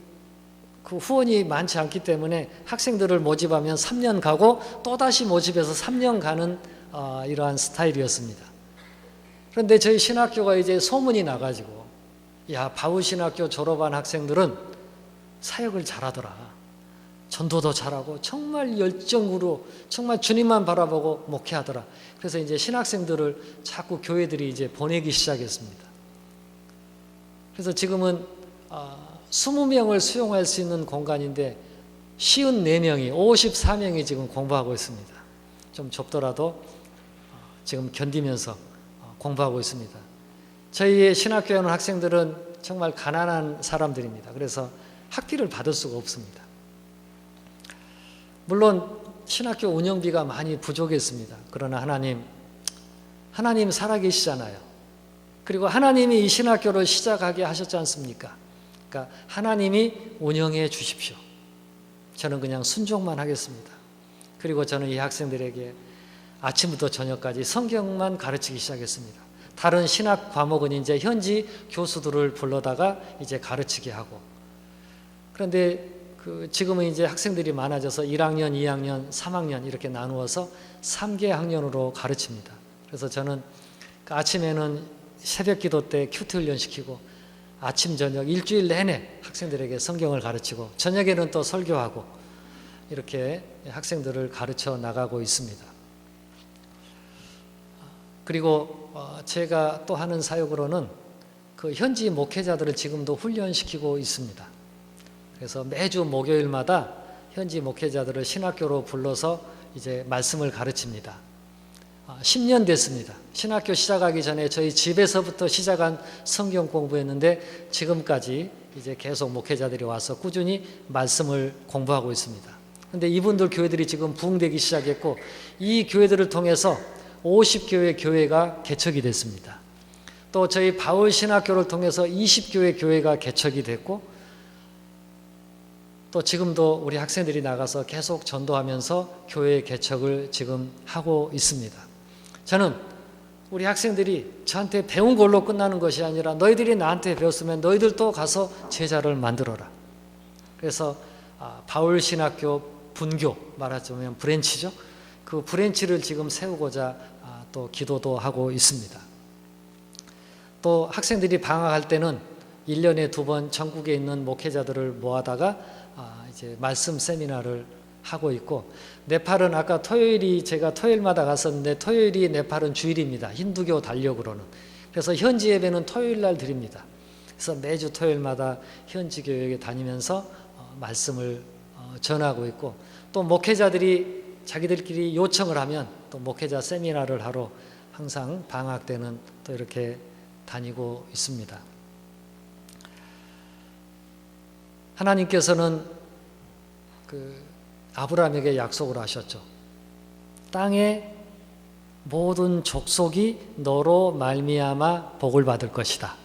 후원이 많지 않기 때문에 학생들을 모집하면 3년 가고 또다시 모집해서 3년 가는 이러한 스타일이었습니다. 그런데 저희 신학교가 이제 소문이 나가지고 야, 바울신학교 졸업한 학생들은 사역을 잘하더라. 전도도 잘하고 정말 열정으로 정말 주님만 바라보고 목회하더라. 그래서 이제 신학생들을 자꾸 교회들이 이제 보내기 시작했습니다. 그래서 지금은 20명을 수용할 수 있는 공간인데 54명이 54명이 지금 공부하고 있습니다. 좀 좁더라도 지금 견디면서 공부하고 있습니다. 저희의 신학교에 오는 학생들은 정말 가난한 사람들입니다. 그래서 학비를 받을 수가 없습니다. 물론 신학교 운영비가 많이 부족했습니다. 그러나 하나님 살아계시잖아요. 그리고 하나님이 이 신학교를 시작하게 하셨지 않습니까? 그러니까 하나님이 운영해 주십시오. 저는 그냥 순종만 하겠습니다. 그리고 저는 이 학생들에게 아침부터 저녁까지 성경만 가르치기 시작했습니다. 다른 신학 과목은 이제 현지 교수들을 불러다가 이제 가르치게 하고. 그런데 지금은 이제 학생들이 많아져서 1학년, 2학년, 3학년 이렇게 나누어서 3개 학년으로 가르칩니다. 그래서 저는 아침에는 새벽 기도 때 큐티 훈련시키고 아침, 저녁 일주일 내내 학생들에게 성경을 가르치고 저녁에는 또 설교하고 이렇게 학생들을 가르쳐 나가고 있습니다. 그리고 제가 또 하는 사역으로는 그 현지 목회자들을 지금도 훈련시키고 있습니다. 그래서 매주 목요일마다 현지 목회자들을 신학교로 불러서 이제 말씀을 가르칩니다. 10년 됐습니다. 신학교 시작하기 전에 저희 집에서부터 시작한 성경 공부였는데 지금까지 이제 계속 목회자들이 와서 꾸준히 말씀을 공부하고 있습니다. 근데 이분들 교회들이 지금 부흥되기 시작했고 이 교회들을 통해서 50교회 교회가 개척이 됐습니다. 또 저희 바울 신학교를 통해서 20교회 교회가 개척이 됐고 또 지금도 우리 학생들이 나가서 계속 전도하면서 교회 개척을 지금 하고 있습니다. 저는 우리 학생들이 저한테 배운 걸로 끝나는 것이 아니라 너희들이 나한테 배웠으면 너희들도 가서 제자를 만들어라. 그래서 바울 신학교 분교, 말하자면 브랜치죠. 그 브랜치를 지금 세우고자 또 기도도 하고 있습니다. 또 학생들이 방학할 때는 1년에 2번 전국에 있는 목회자들을 모아다가 이제 말씀 세미나를 하고 있고, 네팔은 아까 토요일이 제가 토요일마다 갔었는데 토요일이 네팔은 주일입니다. 힌두교 달력으로는. 그래서 현지 예배는 토요일 날 드립니다. 그래서 매주 토요일마다 현지 교회에 다니면서 말씀을 전하고 있고, 또 목회자들이 자기들끼리 요청을 하면 또 목회자 세미나를 하러 항상 방학 때는 또 이렇게 다니고 있습니다. 하나님께서는 아브라함에게 약속을 하셨죠. 땅의 모든 족속이 너로 말미암아 복을 받을 것이다.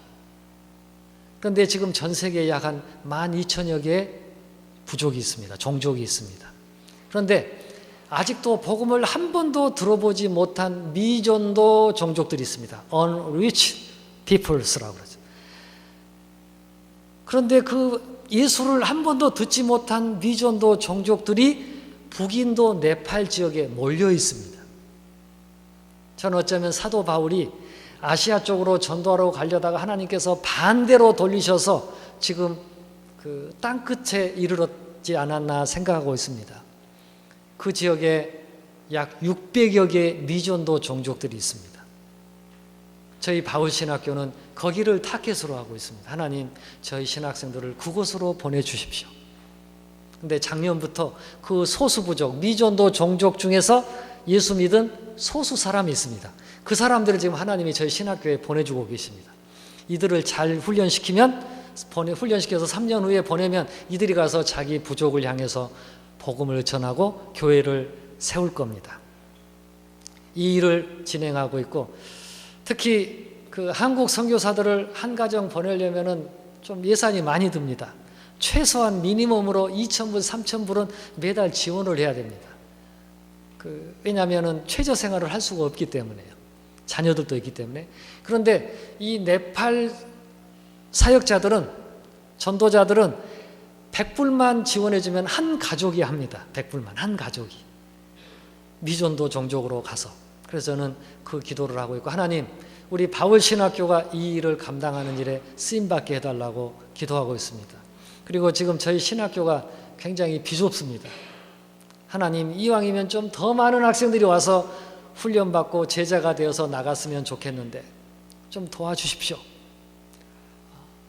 그런데 지금 전 세계에 약 한 12,000여 개의 부족이 있습니다. 종족이 있습니다. 그런데 아직도 복음을 한 번도 들어보지 못한 미전도 종족들이 있습니다. Unreached peoples라고 그러죠. 그런데 그 예수를 한 번도 듣지 못한 미전도 종족들이 북인도 네팔 지역에 몰려 있습니다. 저는 어쩌면 사도 바울이 아시아 쪽으로 전도하러 가려다가 하나님께서 반대로 돌리셔서 지금 그 땅끝에 이르렀지 않았나 생각하고 있습니다. 그 지역에 약 600여 개의 미전도 종족들이 있습니다. 저희 바울 신학교는 거기를 타겟으로 하고 있습니다. 하나님, 저희 신학생들을 그곳으로 보내주십시오. 근데 작년부터 그 소수부족, 미전도 종족 중에서 예수 믿은 소수 사람이 있습니다. 그 사람들을 지금 하나님이 저희 신학교에 보내주고 계십니다. 이들을 잘 훈련시켜서 3년 후에 보내면 이들이 가서 자기 부족을 향해서 복음을 전하고 교회를 세울 겁니다. 이 일을 진행하고 있고, 특히 그 한국 선교사들을 한 가정 보내려면은 좀 예산이 많이 듭니다. 최소한 미니멈으로 2,000불, 3,000불은 매달 지원을 해야 됩니다. 왜냐하면은 최저 생활을 할 수가 없기 때문에요. 자녀들도 있기 때문에. 그런데 이 네팔 사역자들은, 전도자들은 100불만 지원해주면 한 가족이 합니다. 100불만, 한 가족이. 미전도 종족으로 가서. 그래서 저는 그 기도를 하고 있고, 하나님, 우리 바울 신학교가 이 일을 감당하는 일에 쓰임받게 해달라고 기도하고 있습니다. 그리고 지금 저희 신학교가 굉장히 비좁습니다. 하나님, 이왕이면 좀 더 많은 학생들이 와서 훈련받고 제자가 되어서 나갔으면 좋겠는데 좀 도와주십시오.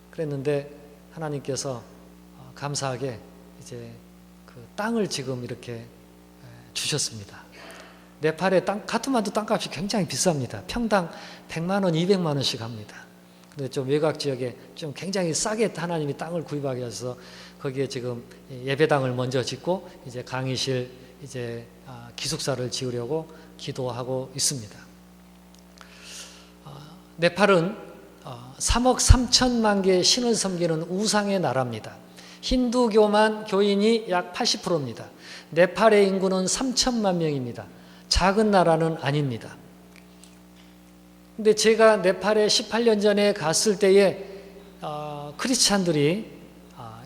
그랬는데 하나님께서 감사하게 이제 그 땅을 지금 이렇게 주셨습니다. 네팔의 카트만두 땅값이 굉장히 비쌉니다. 평당 100만 원, 200만 원씩 합니다. 근데 좀 외곽 지역에 좀 굉장히 싸게 하나님이 땅을 구입하게 하셔서 거기에 지금 예배당을 먼저 짓고 이제 강의실, 이제 기숙사를 지으려고 기도하고 있습니다. 네팔은 3억 3천만 개의 신을 섬기는 우상의 나라입니다. 힌두교만 교인이 약 80%입니다. 네팔의 인구는 3천만 명입니다. 작은 나라는 아닙니다. 근데 제가 네팔에 18년 전에 갔을 때에 크리스찬들이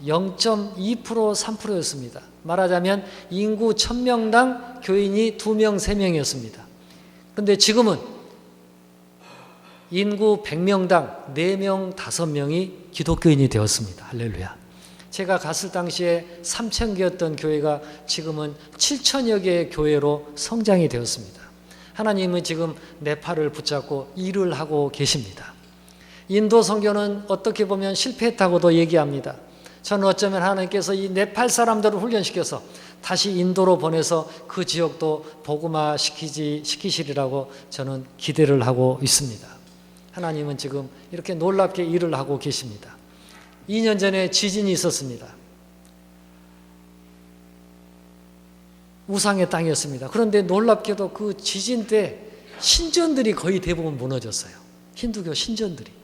0.2%, 3%였습니다. 말하자면 인구 1000명당 교인이 2명, 3명이었습니다. 근데 지금은 인구 100명당 4명, 5명이 기독교인이 되었습니다. 할렐루야. 제가 갔을 당시에 3,000개였던 교회가 지금은 7,000여 개의 교회로 성장이 되었습니다. 하나님은 지금 네팔을 붙잡고 일을 하고 계십니다. 인도 선교는 어떻게 보면 실패했다고도 얘기합니다. 저는 어쩌면 하나님께서 이 네팔 사람들을 훈련시켜서 다시 인도로 보내서 그 지역도 복음화 시키시리라고 저는 기대를 하고 있습니다. 하나님은 지금 이렇게 놀랍게 일을 하고 계십니다. 2년 전에 지진이 있었습니다. 우상의 땅이었습니다. 그런데 놀랍게도 그 지진 때 신전들이 거의 대부분 무너졌어요. 힌두교 신전들이.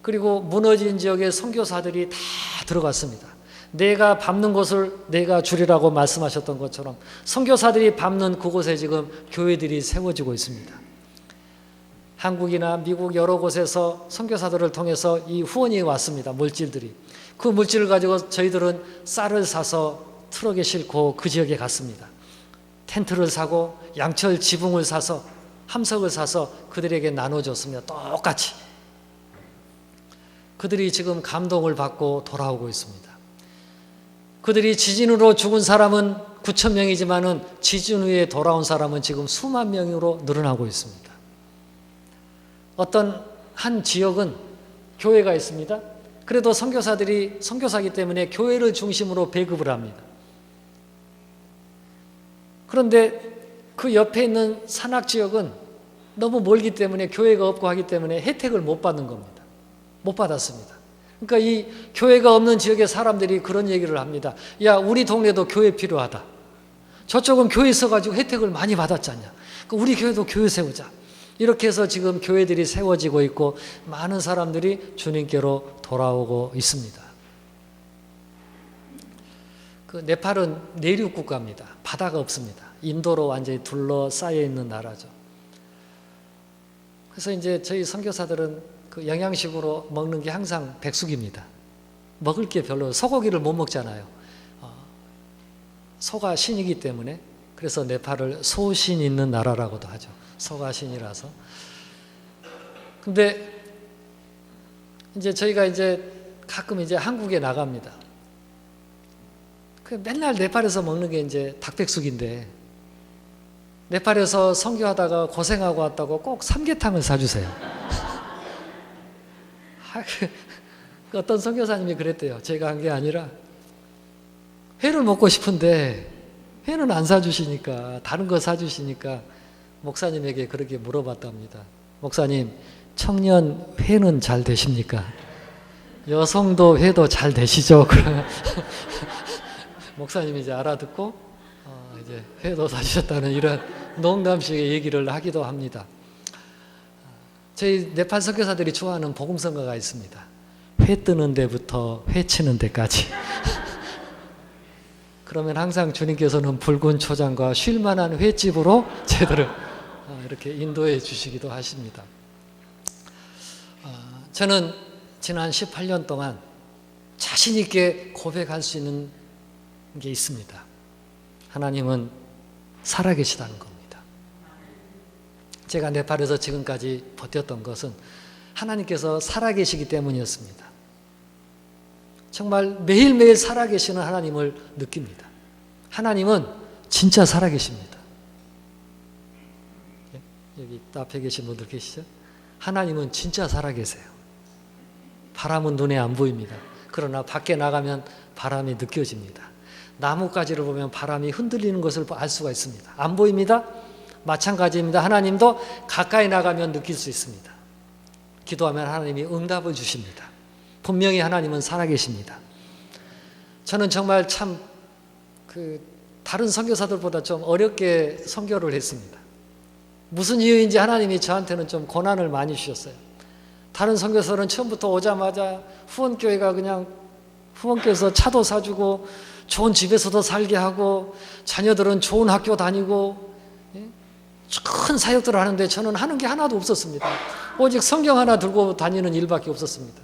그리고 무너진 지역에 선교사들이 다 들어갔습니다. 내가 밟는 곳을 내가 주리라고 말씀하셨던 것처럼 선교사들이 밟는 그곳에 지금 교회들이 세워지고 있습니다. 한국이나 미국 여러 곳에서 선교사들을 통해서 이 후원이 왔습니다. 물질들이. 그 물질을 가지고 저희들은 쌀을 사서 트럭에 싣고 그 지역에 갔습니다. 텐트를 사고 양철 지붕을 사서 함석을 사서 그들에게 나눠줬습니다. 똑같이. 그들이 지금 감동을 받고 돌아오고 있습니다. 그들이 지진으로 죽은 사람은 9천 명이지만은 지진 후에 돌아온 사람은 지금 수만 명으로 늘어나고 있습니다. 어떤 한 지역은 교회가 있습니다. 그래도 선교사들이 선교사이기 때문에 교회를 중심으로 배급을 합니다. 그런데 그 옆에 있는 산악 지역은 너무 멀기 때문에 교회가 없고 하기 때문에 혜택을 못 받는 겁니다. 못 받았습니다. 그러니까 이 교회가 없는 지역의 사람들이 그런 얘기를 합니다. 야, 우리 동네도 교회 필요하다. 저쪽은 교회 있어가지고 혜택을 많이 받았잖냐. 그러니까 우리 교회도 교회 세우자. 이렇게 해서 지금 교회들이 세워지고 있고 많은 사람들이 주님께로 돌아오고 있습니다. 그 네팔은 내륙 국가입니다. 바다가 없습니다. 인도로 완전히 둘러싸여 있는 나라죠. 그래서 이제 저희 선교사들은 그 영양식으로 먹는 게 항상 백숙입니다. 먹을 게 별로 소고기를 못 먹잖아요. 소가 신이기 때문에 그래서 네팔을 소신 있는 나라라고도 하죠. 소가 신이라서. 근데 이제 저희가 이제 가끔 이제 한국에 나갑니다. 그 맨날 네팔에서 먹는 게 이제 닭백숙인데 네팔에서 선교하다가 고생하고 왔다고 꼭 삼계탕을 사주세요. 어떤 선교사님이 그랬대요. 제가 한 게 아니라 회를 먹고 싶은데 회는 안 사주시니까 다른 거 사주시니까 목사님에게 그렇게 물어봤답니다. 목사님, 청년 회는 잘 되십니까? 여성도 회도 잘 되시죠? 목사님이 이제 알아듣고 이제 회도 사주셨다는 이런 농담식의 얘기를 하기도 합니다. 저희 네팔 선교사들이 좋아하는 복음성가가 있습니다. 회 뜨는 데부터 회 치는 데까지. 그러면 항상 주님께서는 붉은 초장과 쉴만한 횟집으로 제대로 이렇게 인도해 주시기도 하십니다. 저는 지난 18년 동안 자신 있게 고백할 수 있는 게 있습니다. 하나님은 살아계시다는 겁니다. 제가 네팔에서 지금까지 버텼던 것은 하나님께서 살아계시기 때문이었습니다. 정말 매일매일 살아계시는 하나님을 느낍니다. 하나님은 진짜 살아계십니다. 여기 앞에 계신 분들 계시죠? 하나님은 진짜 살아계세요. 바람은 눈에 안 보입니다. 그러나 밖에 나가면 바람이 느껴집니다. 나뭇가지를 보면 바람이 흔들리는 것을 알 수가 있습니다. 안 보입니다? 마찬가지입니다. 하나님도 가까이 나가면 느낄 수 있습니다. 기도하면 하나님이 응답을 주십니다. 분명히 하나님은 살아계십니다. 저는 정말 참 다른 선교사들보다 좀 어렵게 선교를 했습니다. 무슨 이유인지 하나님이 저한테는 좀 고난을 많이 주셨어요. 다른 선교사들은 처음부터 오자마자 후원교회가 그냥 후원교회에서 차도 사주고 좋은 집에서도 살게 하고 자녀들은 좋은 학교 다니고 큰 사역들을 하는데 저는 하는 게 하나도 없었습니다. 오직 성경 하나 들고 다니는 일밖에 없었습니다.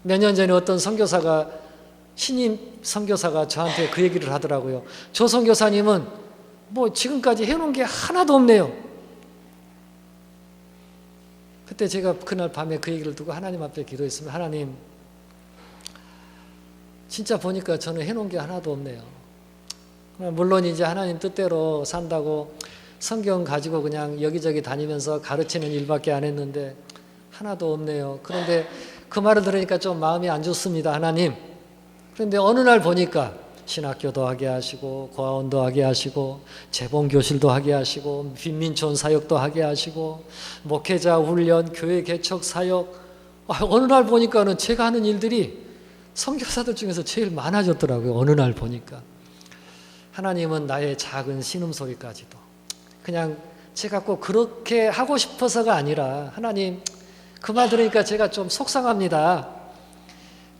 몇 년 전에 어떤 선교사가 신임 선교사가 저한테 그 얘기를 하더라고요. 저 선교사님은 뭐 지금까지 해놓은 게 하나도 없네요. 그때 제가 그날 밤에 그 얘기를 두고 하나님 앞에 기도했습니다. 하나님, 진짜 보니까 저는 해놓은 게 하나도 없네요. 물론 이제 하나님 뜻대로 산다고 성경 가지고 그냥 여기저기 다니면서 가르치는 일밖에 안 했는데 하나도 없네요. 그런데 그 말을 들으니까 좀 마음이 안 좋습니다. 하나님. 그런데 어느 날 보니까 신학교도 하게 하시고 고아원도 하게 하시고 재봉교실도 하게 하시고 빈민촌 사역도 하게 하시고 목회자 훈련, 교회 개척 사역, 어느 날 보니까는 제가 하는 일들이 선교사들 중에서 제일 많아졌더라고요. 어느 날 보니까. 하나님은 나의 작은 신음소리까지도 그냥 제가 꼭 그렇게 하고 싶어서가 아니라 하나님 그 말 들으니까 제가 좀 속상합니다.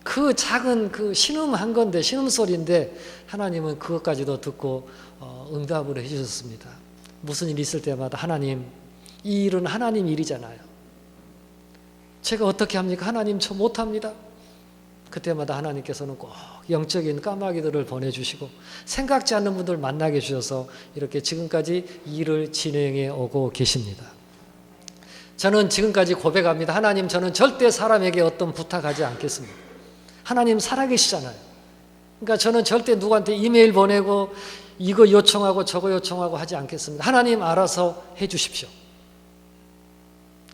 그 작은 그 신음한 건데 신음소리인데 하나님은 그것까지도 듣고 응답을 해주셨습니다. 무슨 일이 있을 때마다 하나님 이 일은 하나님 일이잖아요. 제가 어떻게 합니까? 하나님 저 못합니다. 그때마다 하나님께서는 꼭 영적인 까마귀들을 보내주시고 생각지 않는 분들 만나게 해주셔서 이렇게 지금까지 일을 진행해 오고 계십니다. 저는 지금까지 고백합니다. 하나님 저는 절대 사람에게 어떤 부탁하지 않겠습니다. 하나님 살아계시잖아요. 그러니까 저는 절대 누구한테 이메일 보내고 이거 요청하고 저거 요청하고 하지 않겠습니다. 하나님 알아서 해 주십시오.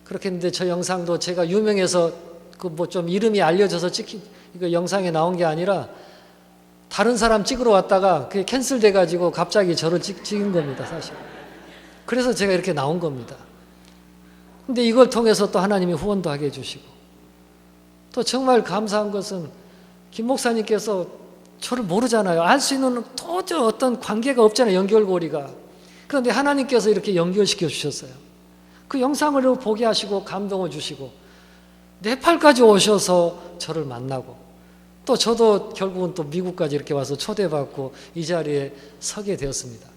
그렇게 했는데 저 영상도 제가 유명해서 그 뭐 좀 이름이 알려져서 이거 영상에 나온 게 아니라 다른 사람 찍으러 왔다가 그게 캔슬돼 가지고 갑자기 저를 찍은 겁니다, 사실. 그래서 제가 이렇게 나온 겁니다. 근데 이걸 통해서 또 하나님이 후원도 하게 해주시고 또 정말 감사한 것은 김 목사님께서 저를 모르잖아요. 알 수 있는 도저히 어떤 관계가 없잖아요. 연결고리가. 그런데 하나님께서 이렇게 연결시켜 주셨어요. 그 영상을 보게 하시고 감동을 주시고 네팔까지 오셔서 저를 만나고 또 저도 결국은 또 미국까지 이렇게 와서 초대받고 이 자리에 서게 되었습니다.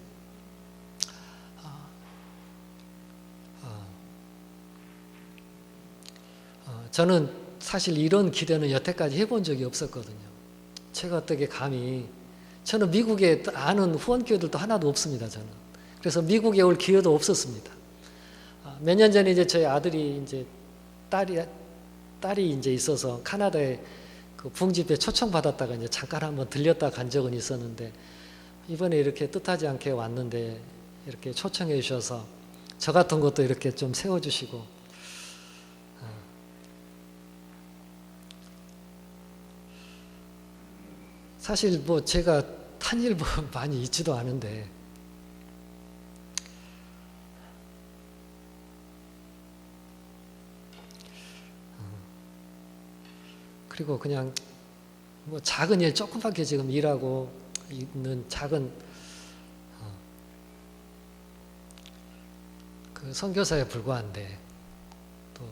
저는 사실 이런 기대는 여태까지 해본 적이 없었거든요. 제가 어떻게 감히 저는 미국에 아는 후원교회들도 하나도 없습니다. 저는 그래서 미국에 올 기회도 없었습니다. 몇 년 전에 이제 저희 아들이 이제 딸이 이제 있어서 카나다에 그 부흥집회 초청받았다가 이제 잠깐 한번 들렸다 간 적은 있었는데 이번에 이렇게 뜻하지 않게 왔는데 이렇게 초청해 주셔서 저 같은 것도 이렇게 좀 세워주시고 사실 뭐 제가 탄 일 많이 있지도 않은데 그리고 그냥 뭐 작은 일 조금밖에 지금 일하고 있는 작은 그 선교사에 불과한데 또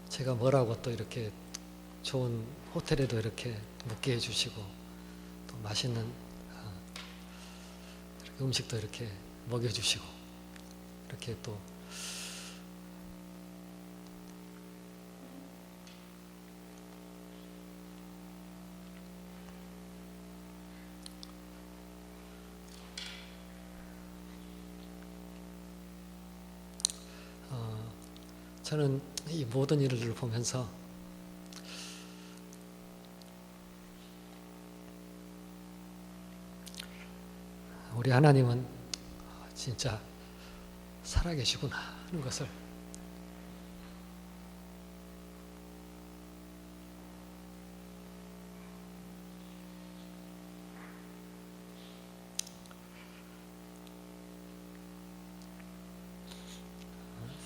제가 뭐라고 또 이렇게 좋은 호텔에도 이렇게 묵게 해주시고 또 맛있는 음식도 이렇게 먹여주시고 이렇게 또 저는 이 모든 일을 보면서 우리 하나님은 진짜 살아계시구나 하는 것을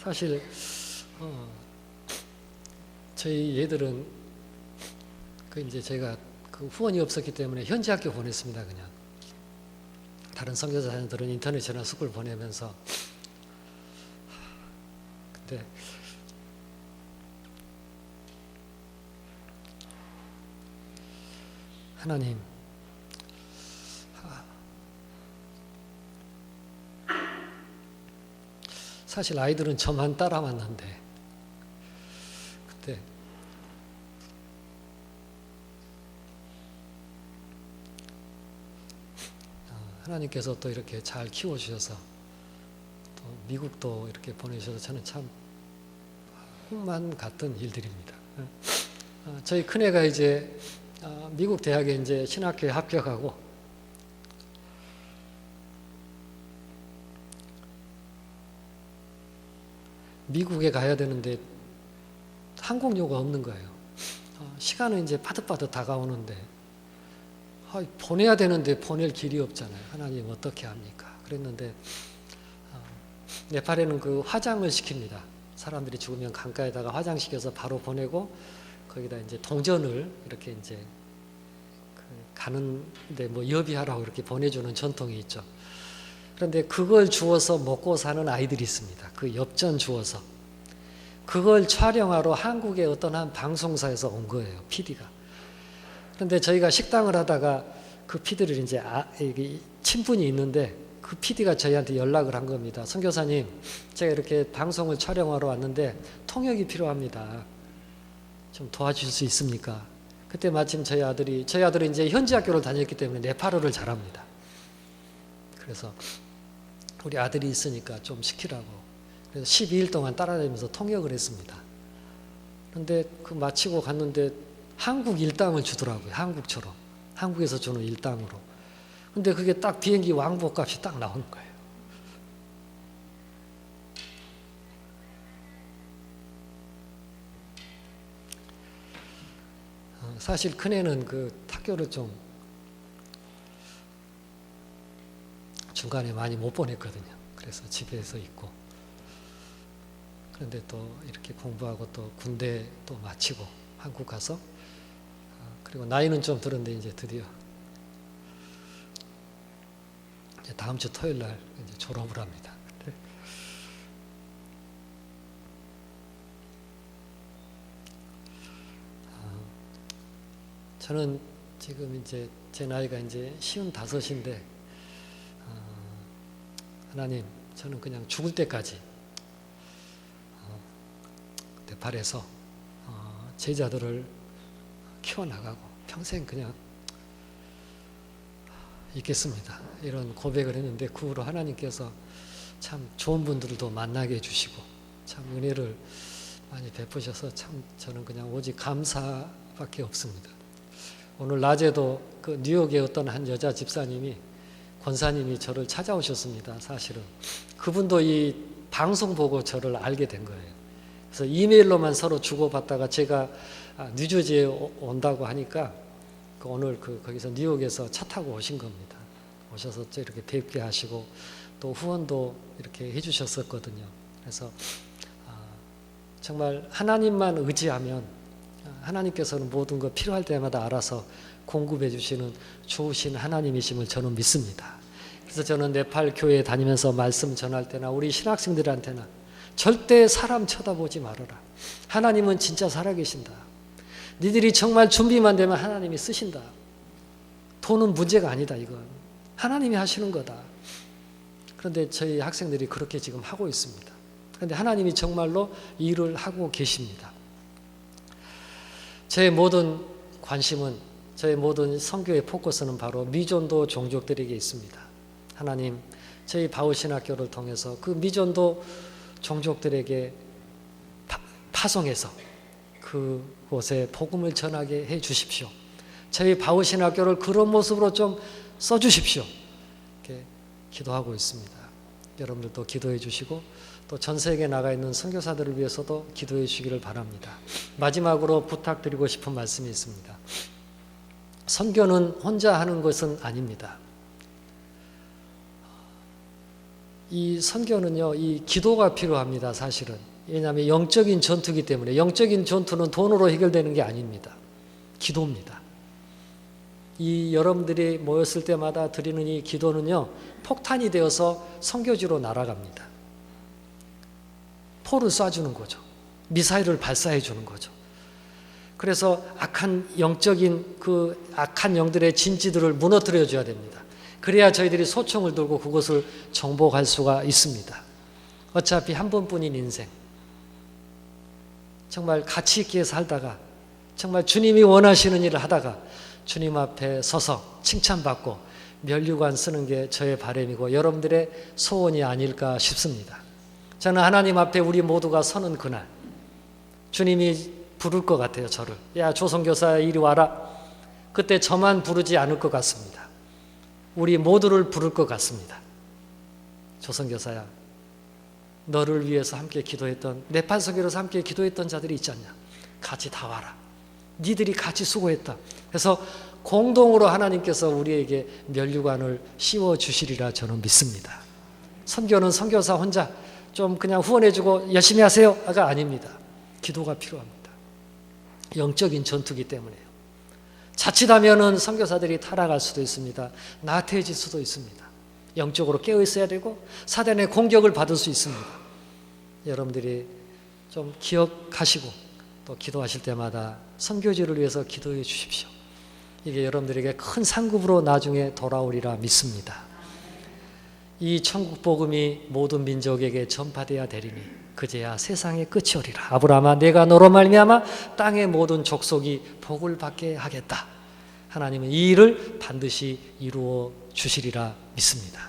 사실 저희 얘들은 그 이제 제가 그 후원이 없었기 때문에 현지 학교 보냈습니다. 그냥 다른 선교사 자녀들은 인터내셔널 스쿨 보내면서 근데 하나님 사실 아이들은 저만 따라왔는데 그때 하나님께서 또 이렇게 잘 키워주셔서 또 미국도 이렇게 보내주셔서 저는 참 꿈만 같은 일들입니다. 저희 큰애가 이제 미국 대학에 이제 신학교에 합격하고 미국에 가야 되는데 항공료가 없는 거예요. 시간은 이제 빠듯빠듯 다가오는데 보내야 되는데 보낼 길이 없잖아요. 하나님 어떻게 합니까? 그랬는데 네팔에는 그 화장을 시킵니다. 사람들이 죽으면 강가에다가 화장시켜서 바로 보내고 거기다 이제 동전을 이렇게 이제 가는데 뭐 여비하라고 이렇게 보내주는 전통이 있죠. 그런데 그걸 주워서 먹고 사는 아이들이 있습니다. 그 엽전 주워서 그걸 촬영하러 한국의 어떤 한 방송사에서 온 거예요. PD가. 그런데 저희가 식당을 하다가 그 PD를 이제 친분이 있는데 그 PD가 저희한테 연락을 한 겁니다. 선교사님, 제가 이렇게 방송을 촬영하러 왔는데 통역이 필요합니다. 좀 도와주실 수 있습니까? 그때 마침 저희 아들이 이제 현지 학교를 다녔기 때문에 네팔어를 잘합니다. 그래서 우리 아들이 있으니까 좀 시키라고. 그래서 12일 동안 따라다니면서 통역을 했습니다. 그런데 그 마치고 갔는데 한국 일당을 주더라고요. 한국처럼. 한국에서 주는 일당으로. 근데 그게 딱 비행기 왕복 값이 딱 나오는 거예요. 사실 큰애는 그 학교를 좀 중간에 많이 못 보냈거든요. 그래서 집에서 있고. 그런데 또 이렇게 공부하고 또 군대 또 마치고 한국 가서 그리고 나이는 좀 들었는데 이제 드디어 이제 다음 주 토요일 날 이제 졸업을 합니다. 저는 지금 이제 제 나이가 이제 55인데 하나님, 저는 그냥 죽을 때까지 네팔에서 제자들을 키워나가고 평생 그냥 있겠습니다. 이런 고백을 했는데 그 후로 하나님께서 참 좋은 분들도 만나게 해주시고 참 은혜를 많이 베푸셔서 참 저는 그냥 오직 감사밖에 없습니다. 오늘 낮에도 그 뉴욕의 어떤 한 여자 집사님이 권사님이 저를 찾아오셨습니다. 사실은 그분도 이 방송 보고 저를 알게 된 거예요. 그래서 이메일로만 서로 주고받다가 제가 뉴저지에 온다고 하니까 오늘 거기서 뉴욕에서 차 타고 오신 겁니다. 오셔서 이렇게 뵙게 하시고 또 후원도 이렇게 해주셨었거든요. 그래서 정말 하나님만 의지하면 하나님께서는 모든 거 필요할 때마다 알아서 공급해 주시는 좋으신 하나님이심을 저는 믿습니다. 그래서 저는 네팔 교회에 다니면서 말씀 전할 때나 우리 신학생들한테나 절대 사람 쳐다보지 말아라. 하나님은 진짜 살아계신다. 니들이 정말 준비만 되면 하나님이 쓰신다. 돈은 문제가 아니다. 이건 하나님이 하시는 거다. 그런데 저희 학생들이 그렇게 지금 하고 있습니다. 그런데 하나님이 정말로 일을 하고 계십니다. 제 모든 관심은, 저의 모든 선교의 포커스는 바로 미전도 종족들에게 있습니다. 하나님, 저희 바울신학교를 통해서 그 미전도 종족들에게 파송해서 그곳에 복음을 전하게 해 주십시오. 저희 바울신학교를 그런 모습으로 좀 써주십시오. 이렇게 기도하고 있습니다. 여러분들도 기도해 주시고 또 전 세계에 나가 있는 선교사들을 위해서도 기도해 주시기를 바랍니다. 마지막으로 부탁드리고 싶은 말씀이 있습니다. 선교는 혼자 하는 것은 아닙니다. 이 선교는요, 이 기도가 필요합니다. 사실은. 왜냐하면 영적인 전투이기 때문에. 영적인 전투는 돈으로 해결되는 게 아닙니다. 기도입니다. 이 여러분들이 모였을 때마다 드리는 이 기도는요, 폭탄이 되어서 선교지로 날아갑니다. 포를 쏴주는 거죠. 미사일을 발사해 주는 거죠. 그래서 악한 영적인 그 악한 영들의 진지들을 무너뜨려 줘야 됩니다. 그래야 저희들이 소총을 들고 그것을 정복할 수가 있습니다. 어차피 한 번뿐인 인생, 정말 가치 있게 살다가 정말 주님이 원하시는 일을 하다가 주님 앞에 서서 칭찬받고 면류관 쓰는 게 저의 바람이고 여러분들의 소원이 아닐까 싶습니다. 저는 하나님 앞에 우리 모두가 서는 그날 주님이 부를 것 같아요. 저를. 야, 조선교사 이리 와라. 그때 저만 부르지 않을 것 같습니다. 우리 모두를 부를 것 같습니다. 조선교사야, 너를 위해서 함께 기도했던, 네팔 선교로서 함께 기도했던 자들이 있지 않냐. 같이 다 와라. 니들이 같이 수고했다. 그래서 공동으로 하나님께서 우리에게 면류관을 씌워주시리라 저는 믿습니다. 선교는 선교사 혼자 좀 그냥 후원해주고 열심히 하세요가 아닙니다. 기도가 필요합니다. 영적인 전투기 때문에요. 자칫하면은 선교사들이 타락할 수도 있습니다. 나태해질 수도 있습니다. 영적으로 깨어 있어야 되고 사단의 공격을 받을 수 있습니다. 여러분들이 좀 기억하시고 또 기도하실 때마다 선교지를 위해서 기도해 주십시오. 이게 여러분들에게 큰 상급으로 나중에 돌아오리라 믿습니다. 이 천국 복음이 모든 민족에게 전파되어야 되리니 그제야 세상의 끝이 오리라. 아브라함아 내가 너로 말미암아 땅의 모든 족속이 복을 받게 하겠다. 하나님은 이 일을 반드시 이루어 주시리라 믿습니다.